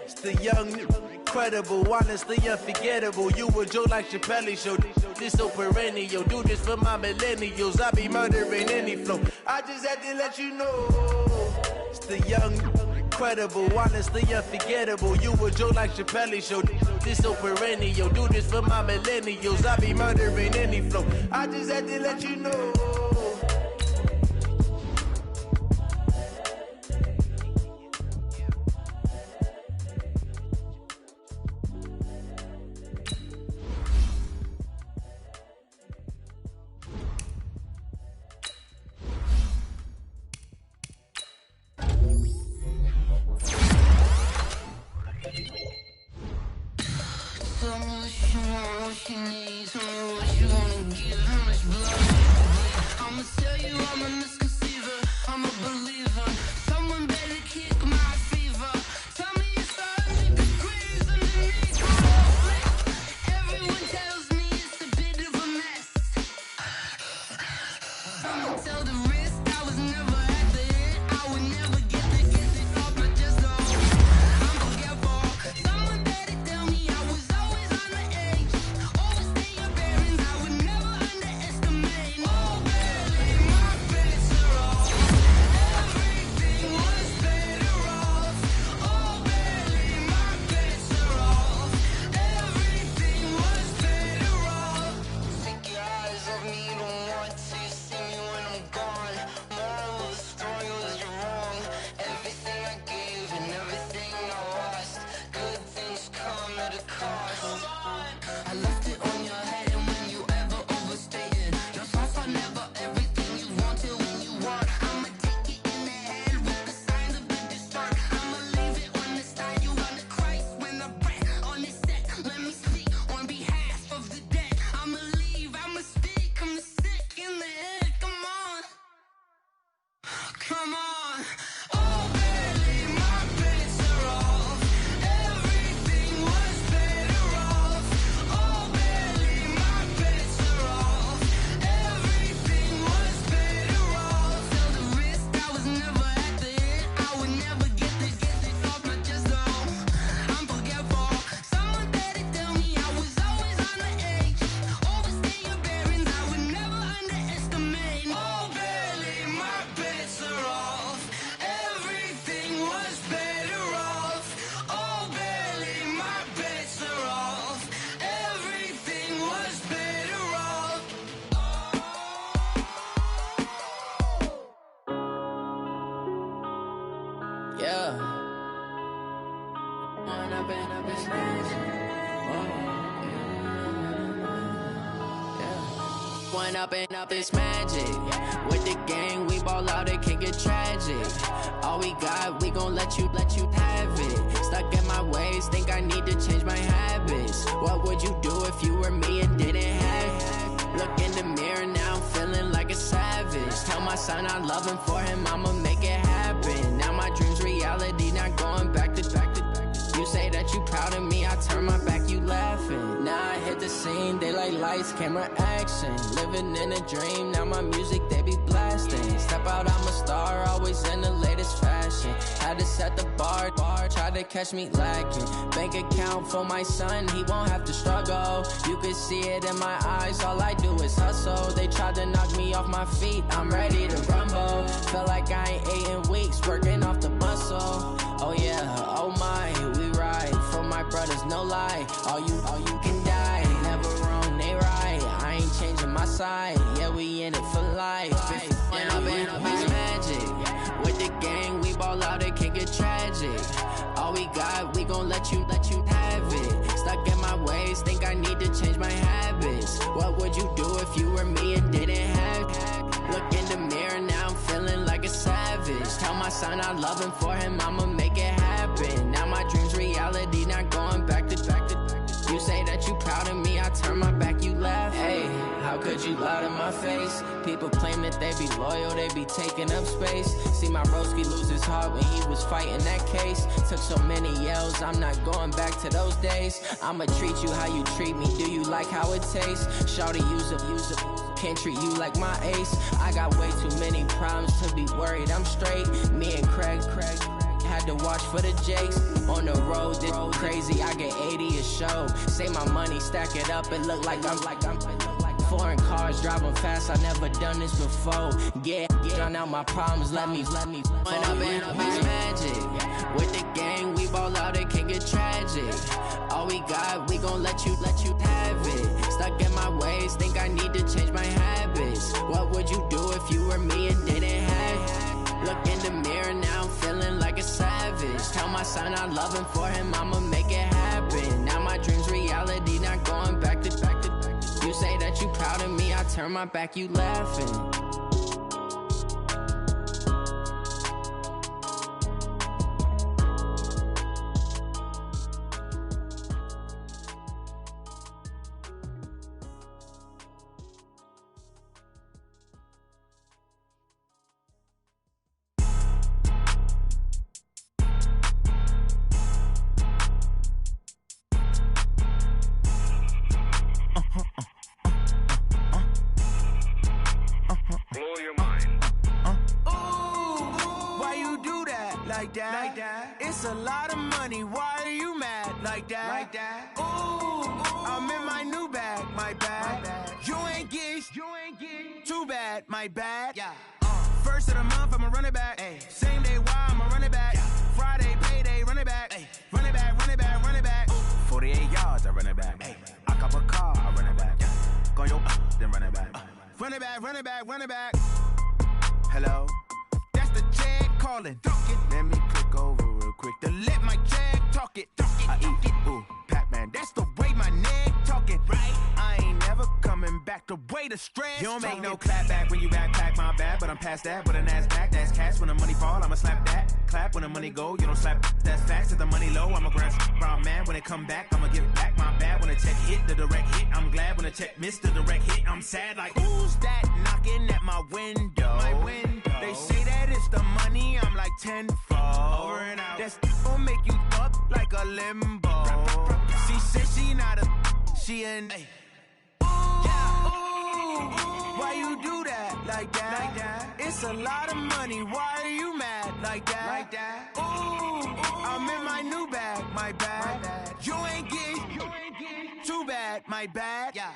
[SPEAKER 1] It's the young, incredible, honestly unforgettable. You a Joe like Chappelle show, this so perennial. Do this for my millennials, I be murdering any flow. I just had to let you know. It's the young, incredible, honestly unforgettable. You a Joe like Chappelle show, this so perennial. Do this for my millennials, I be murdering any flow. I just had to let you know.
[SPEAKER 2] I'ma tell you I'm a misconceiver, I'm a believer. Someone better kick my fever. Tell me it's 100 degrees underneath my everyone tells me it's a bit of a mess. I'ma tell the risk I was never at the end. I would never get this off my chest. I'm forgetful. Someone better tell me I was always on the edge. Overstay your bearings, I would never underestimate. Oh, barely, my bets are off. Everything was better off. Oh, barely, my bets are off. Everything was better off. Take your eyes off me, don't want to see me when I'm gone. Moral of the story was you're wrong. Everything I gave and everything I lost. Good things come at a cost. I left it on your head, and when you ever overstay it, your thoughts are never everything you wanted when you want. I'ma take it in the head with the signs of the distort. I'ma leave it on the side. You on the Christ when I pray on this set. Let me speak on behalf of the dead. I'ma leave, I'ma speak. I'm sick in the head. Come on, come on. Oh, barely, my bets are off. Everything was better off. Oh, barely, my bets are off. Everything was better off. Tell the risk I was never at the end. I would never get this off my chest. I'm forgetful. Someone better tell me I was always on the edge. Overstay your bearings, I would never underestimate. Oh, barely, my bets are off. Everything was better off. Oh, barely, my bets are off. Everything was better off. Yeah. When I've been up this When up this magic. With the gang, we ball out, it can get tragic. All we got, we gon' let you have it. Stuck in my ways, think I need to change my habits. What would you do if you were me and didn't have it? Look in the mirror, now I'm feeling like a savage. Tell my son I love him, for him I'ma make it happen. Now my dream's reality, not going back to. You say that you proud of me, I turn my back, you laughing. Now I hit the scene, daylight lights, camera action. Living in a dream, now my music, they be blasting. Step out, I'm a star, always in the latest fashion. Had to set the bar, try to catch me lacking. Bank account for my son, he won't have to struggle. You can see it in my eyes, all I do is hustle. They tried to knock me off my feet, I'm ready to rumble. Feel like I ain't ate in weeks, working off the muscle. Oh yeah, oh my, we ride for my brothers, no lie. All you can die, never wrong, they right. I ain't changing my side, yeah, we in it for life. When I've been up is magic. With the gang, we ball out, it can get tragic. All we got, we gon' let you have it. Stuck in my ways, think I need to change my habits. What would you do if you were me and didn't have it? Look in the mirror, now I'm feeling like a savage. Tell my son I love him, for him I'ma make it happen. Now my dream's reality, not going back to. You say that you proud of me, I turn my back, you laugh. Hey, how
[SPEAKER 16] could you lie to my face? People claim that they be loyal, they be taking up space. See my broski lose his heart when he was fighting that case. Took so many yells, I'm not going back to those days. I'ma treat you how you treat me, do you like how it tastes? Shawty, use up, can't treat you like my ace. I got way too many problems to be worried, I'm straight. Me and Craig had to watch for the Jakes. On the road, this crazy, I get 80 a show. Say my money, stack it up, it look like I'm foreign cars, driving fast, I never done this before. Yeah, drown out my problems, let me When up in a bitch magic. With the gang, we ball out, it can get tragic. All we got, we gon' let you have it. Stuck in my ways, think I need to change my habits. What would you do if you were me and didn't have it? Look in the mirror, now I'm feeling like a savage. Tell my son I love him, for him I'ma make it happen. Now my dream's reality, not going back to. You say that you proud of me, I turn my back, you laughing.
[SPEAKER 1] It's a lot of money, why are you mad like that? Ooh, I'm in my new bag, my bad. You ain't get too bad, my bad. Yeah. First of the month, I'ma run it back. Ay. Same day, why I'ma run it back. Yeah. Friday, payday, run it back. Ay. Run it back, run it back, run it back. 48 yards, I run it back. Ay. I cop a car, I run it back. Yeah. Go your then run it back. Run it back, run it back, run it back. Hello? That's the check calling. Let me click over real quick to let my check talk it. I eat it, ooh, Pac-Man. That's the way my neck talking. Right? I ain't never coming back the way the stress. You don't make no clap back when you backpack, my bad. But I'm past that, but an ass back, that's cash. When the money fall, I'ma slap that. Clap when the money go, you don't slap. That's facts. If the money low, I'ma grab brown man. When it come back, I'ma give back my bad. When the check hit, the direct hit. I'm glad when the check missed the direct hit. I'm sad like, who's that knocking at my window? My window. They say that it's the money, I'm like tenfold. Over and out. That's gon' make you up like a limbo. She said she not a, she an. Ay. Why you do that like that? It's a lot of money, why are you mad like that? Ooh, I'm in my new bag, my bad. You ain't get too bad, my bad. Yeah.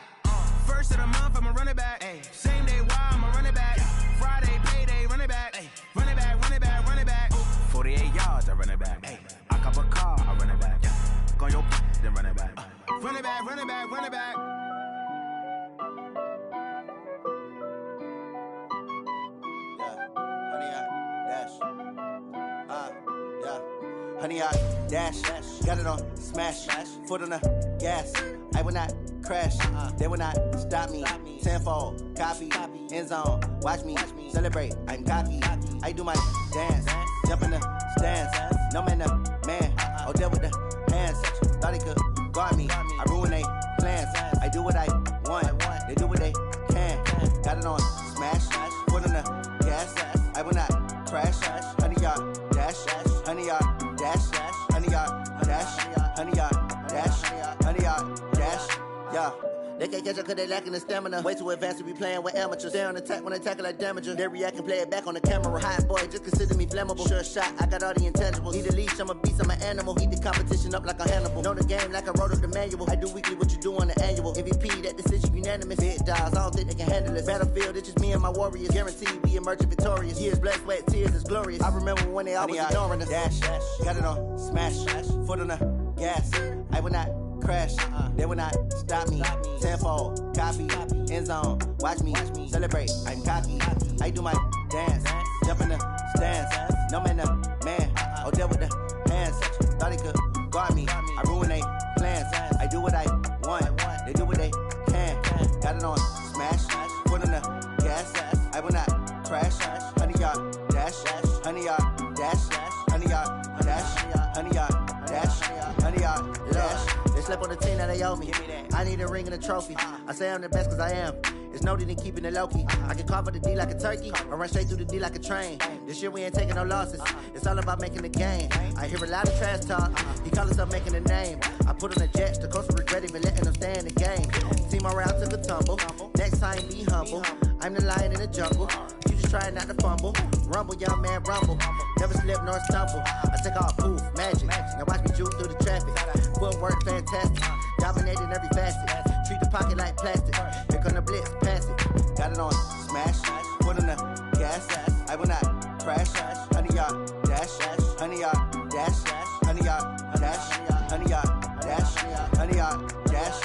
[SPEAKER 1] First of the month, I'ma run it back. Ay. Same day, why I'ma run it back. Friday, payday, run it back. Ay. Run it back, run it back, run it back. 48 yards, I run it back. Ay. I cop a car, I run it back. Yeah. Go your then run it back. Run it back, run it back, run it back.
[SPEAKER 17] Honey, I dash, got it on smash, foot on the gas. I will not crash, they will not stop me. Tenfold, copy, end zone, watch me celebrate. I'm cocky, I do my dance, jump in the stands. No man, the man, oh, deal with the hands. Thought he could guard me, I ruin they plans. I do what I want, they do what they can. Got it on smash, foot on the gas. I will not crash, honey, y'all dash, honey, y'all dash, honey, y'all dash, honey, y'all dash, honey, y'all dash, yeah. They can't catch up cause they lacking the stamina. Way too advanced to be playing with amateurs. Stay on attack when they tackle like damager. They react and play it back on the camera. Hot boy, just consider me flammable. Sure shot, I got all the intangibles. Need a leash, I'm a beast, I'm an animal. Heat the competition up like a Hannibal. Know the game like I wrote up the manual. I do weekly what you do on the annual. MVP, that decision unanimous. Big dials, I don't think they can handle this. Battlefield, it's just me and my warriors. Guaranteed we emerging victorious. Years, blood, sweat, tears, it's glorious. I remember when they always ignoring us. Dash, got it on smash, foot on the gas. I will not crash, they will not stop me. Tenfold, copy, end zone, watch me celebrate. I'm cocky, I do my dance, jump in the stands. No man, the man, oh, deal with the hands. Thought he could guard me, I ruin they plans. I do what I want, they do what they can. Got it on smash, foot on the gas. I will not crash, honey, y'all dash, honey, y'all dash, honey, y'all dash, honey, y'all dash, honey, y'all dash. They slept on the team that they owe me. I need a ring and a trophy. I say I'm the best cause I am. It's Just know that ain't keeping it low-key. I can carve up the D like a turkey, or run straight through the D like a train. This year we ain't taking no losses. It's all about making the game. I hear a lot of trash talk. He call himself making a name. I put on the jets, the coach will regret even letting them stay in the game. See my route took a tumble. Next time be humble. I'm the lion in the jungle. You just trying not to fumble. Rumble, young man, rumble. Never slip nor stumble. I take off, poof, magic. Now watch me juke through the traffic. Footwork fantastic. Dominating every facet. Treat the pocket like plastic. Here come the blitz, pass it. Got it on smash. Foot on the gas. I will not crash. 100-yard dash. 100-yard dash. 100-yard dash. 100-yard dash. 100-yard dash.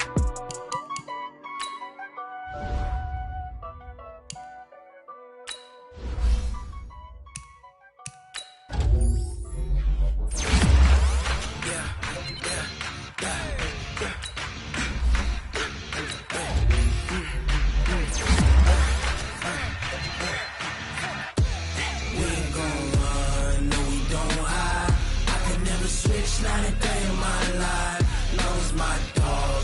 [SPEAKER 2] Not a day in my life, knows my dog.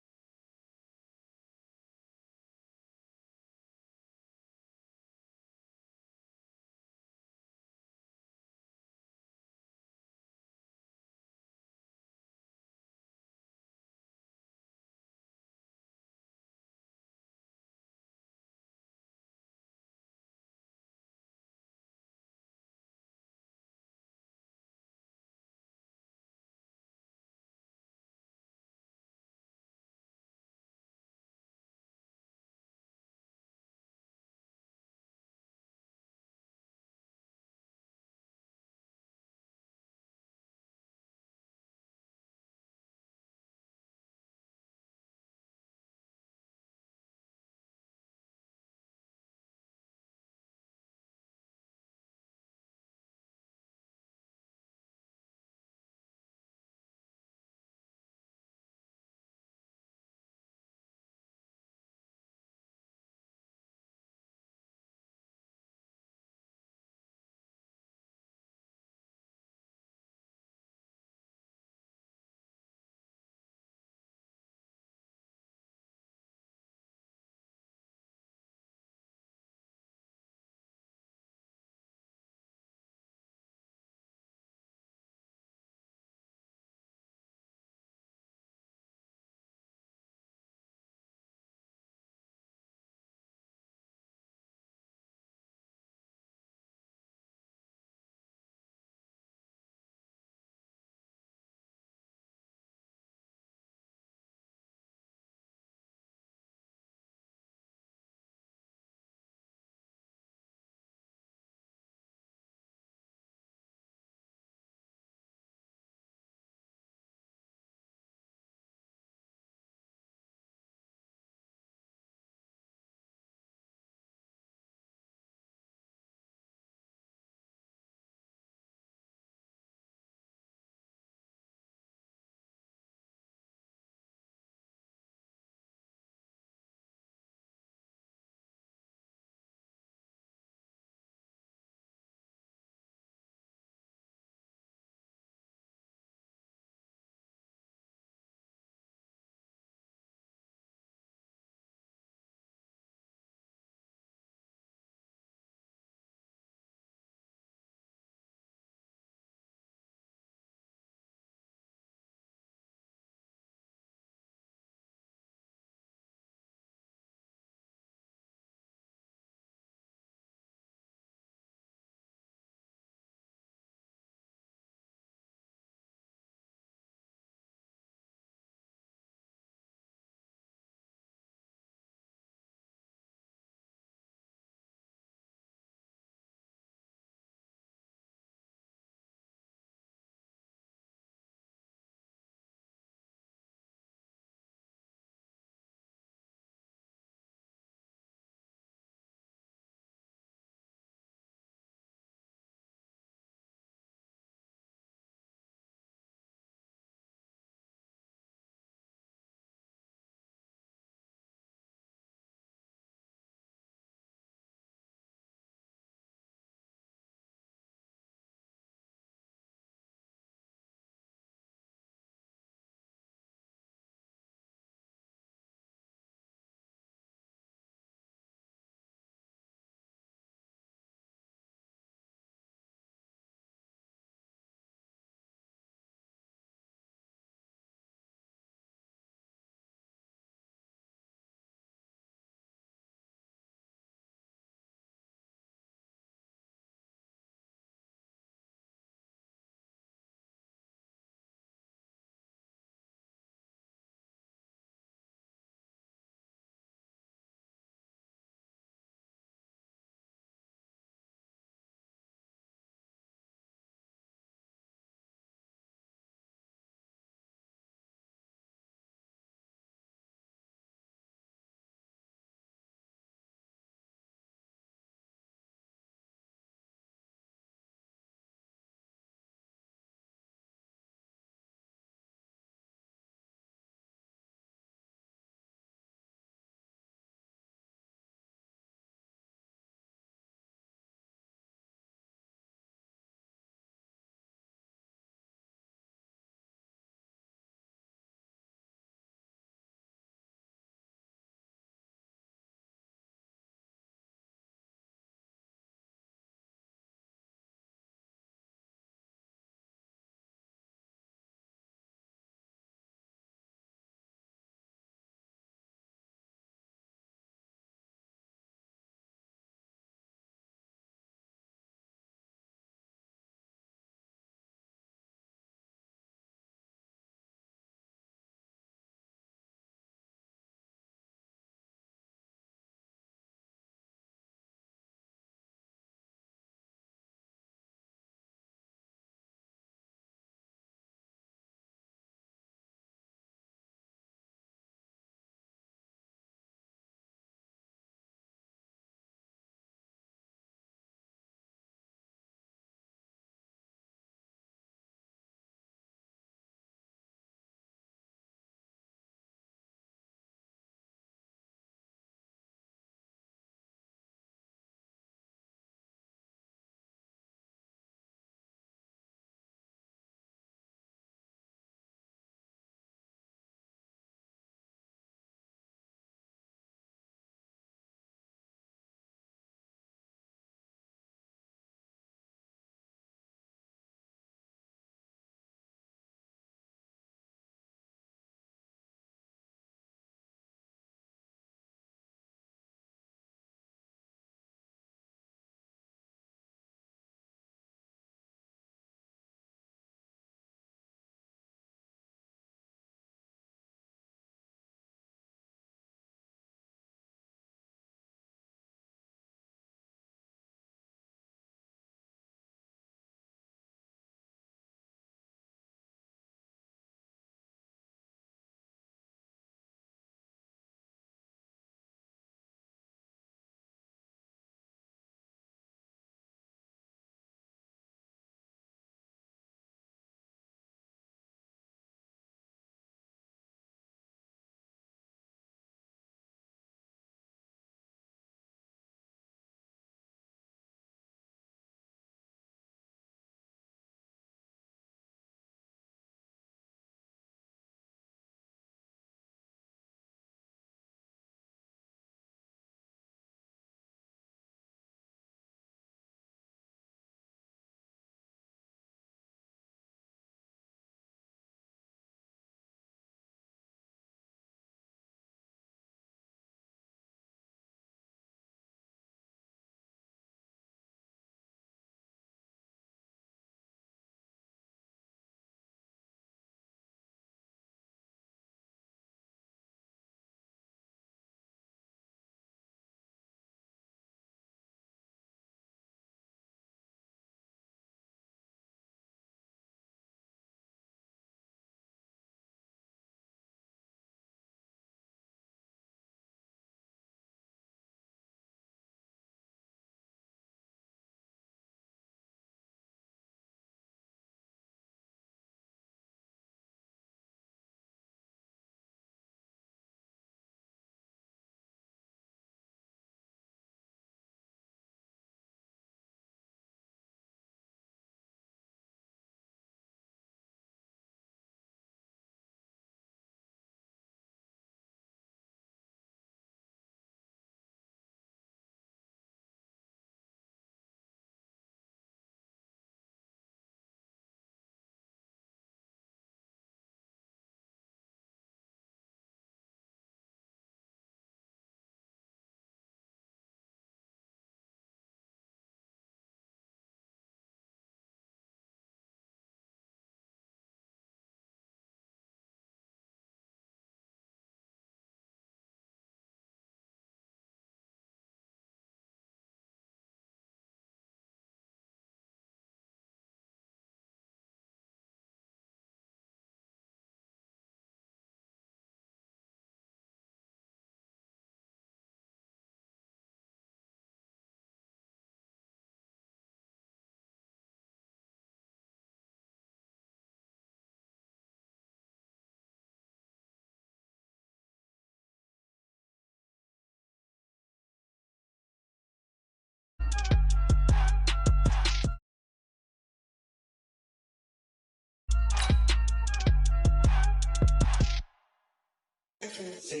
[SPEAKER 18] Cook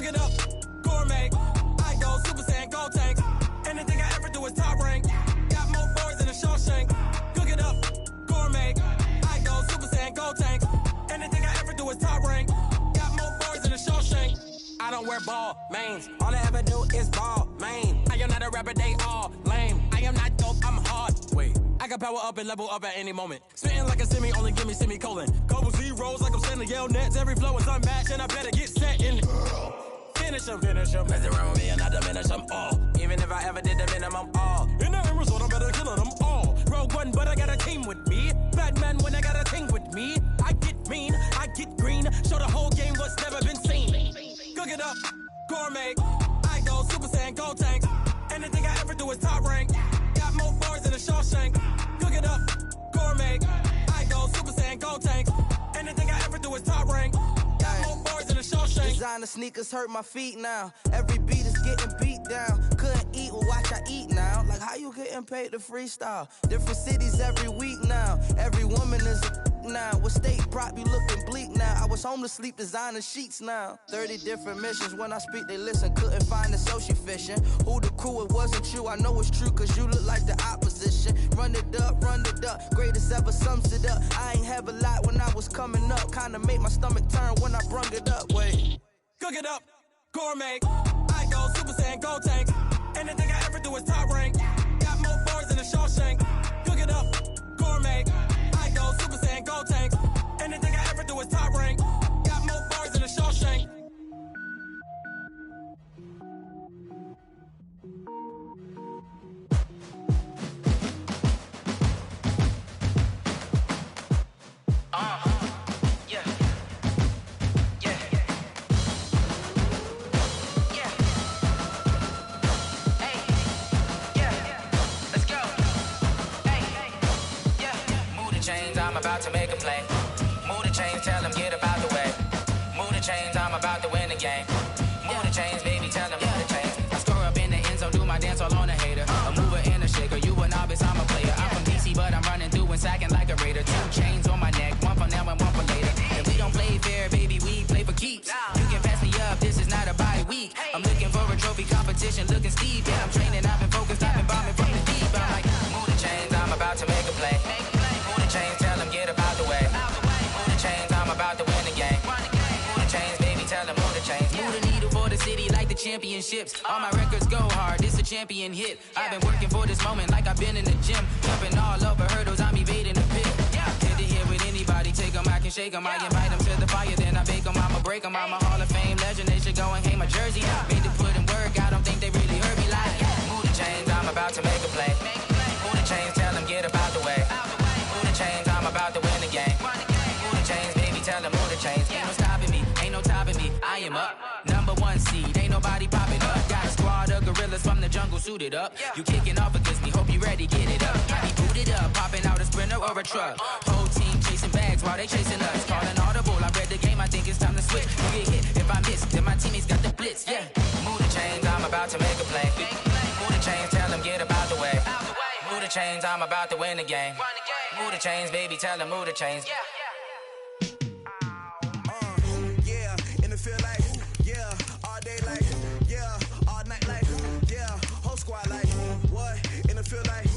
[SPEAKER 18] it up, gourmet. I go Super Saiyan, gold tanks. Anything I ever do is top rank. Got more boys than a Shawshank. Cook it up, gourmet. I go Super Saiyan, gold tanks. Anything I ever do is top rank. Got more boys than a Shawshank. I don't wear ball mains. All I ever do is ball main. I am not a rapper, they all lame. I am not dope, I'm hard. Wait, I can power up and level up at any moment. Spitting like a semi, only give me semicolon. Couple zeros like I'm sending yell nets. Every flow is unmatched and I better get set in it. Finish them. Mess around with me and I diminish them all. Even if I ever did the minimum all. In the end result, I'm better killing them all. Rogue One, but I got a team with me. Batman when I got a team with me. I get mean, I get green. Show the whole game what's never been seen. Cook it up, gourmet. I go Super Saiyan, gold tanks. Anything I ever do is top rank. Got more bars than a Shawshank. Cook it up, gourmet. I go Super Saiyan, gold tanks. Anything I ever do is top rank. Got more bars than a Shawshank.
[SPEAKER 19] Designer sneakers hurt my feet now. Every beat is getting beat down. Couldn't eat, well watch I eat now. Like how you getting paid to freestyle? Different cities every week now. Every woman is a now. What state prop you looking bleak now? I was home to sleep designer sheets now. 30 different missions. When I speak they listen. Couldn't find the social fishing. Who the crew, it wasn't you. I know it's true cause you look like the opposition. Run it up. Greatest ever sums it up. I ain't have a lot when I was coming up. Kinda made my stomach turn when I brung it up. Wait.
[SPEAKER 18] Cook it up, gourmet. I go Super Saiyan, gold tanks. Anything I ever do is top rank. Got more bars than a Shawshank. Cook it up, gourmet. I go Super Saiyan, gold tanks. Anything I ever do is top rank. Got more bars than a Shawshank.
[SPEAKER 10] I'm about to make a play. Move the chains, tell them get up out the way. Move the chains, I'm about to win the game. Move the chains, baby, tell them move the chains. I score up in the end zone, do my dance all on a hater. A mover and a shaker, you a novice, I'm a player. I'm from DC, but I'm running through and sacking like a raider. 2 chains on my neck, one for now and one for later. If we don't play fair, baby, we play for keeps. You can pass me up, this is not a bye week. I'm looking for a trophy competition, looking steep. Yeah, I'm training, I've been focused, I've been bombing from the deep. I'm like, move the chains, I'm about to make a play. Move the chains, tell them get up out the way. Move the chains, I'm about to win the game. Move the chains, baby, tell them move the chains. Move the needle for the city like the championships. All my records go hard, this a champion hit. I've been working for this moment like I've been in the gym. Jumping all over hurdles, I'm evading the pit. Hit to hit with anybody, take them, I can shake them. I invite them to the fire, then I bake them, I'ma break them. I'm a Hall of Fame legend, they should go and hang my jersey. Made to put in work, I don't think they really heard me like. Move the chains, I'm about to make a play. Move the chains, tell them get up out the way. Move the chains, I'm about to win the game. Move the chains, baby, tell them move the chains. Ain't no stopping me, ain't no topping me. I am up, #1 seed, ain't nobody popping up. Got a squad of gorillas from the jungle suited up. You kicking off against me, hope you ready, get it up. I be booted up, popping out a Sprinter or a truck. Whole team chasing bags while they chasing us. Calling audible, I read the game, I think it's time to switch. You get hit, if I miss, then my teammates got the blitz, yeah. Move the chains, I'm about to make a play. Move the chains, tell them get up out the way. Move the chains, I'm about to win the game. Move the chains, baby, tell them move the chains.
[SPEAKER 1] In the field like, all day like, all night like, whole squad like, what? In the field like,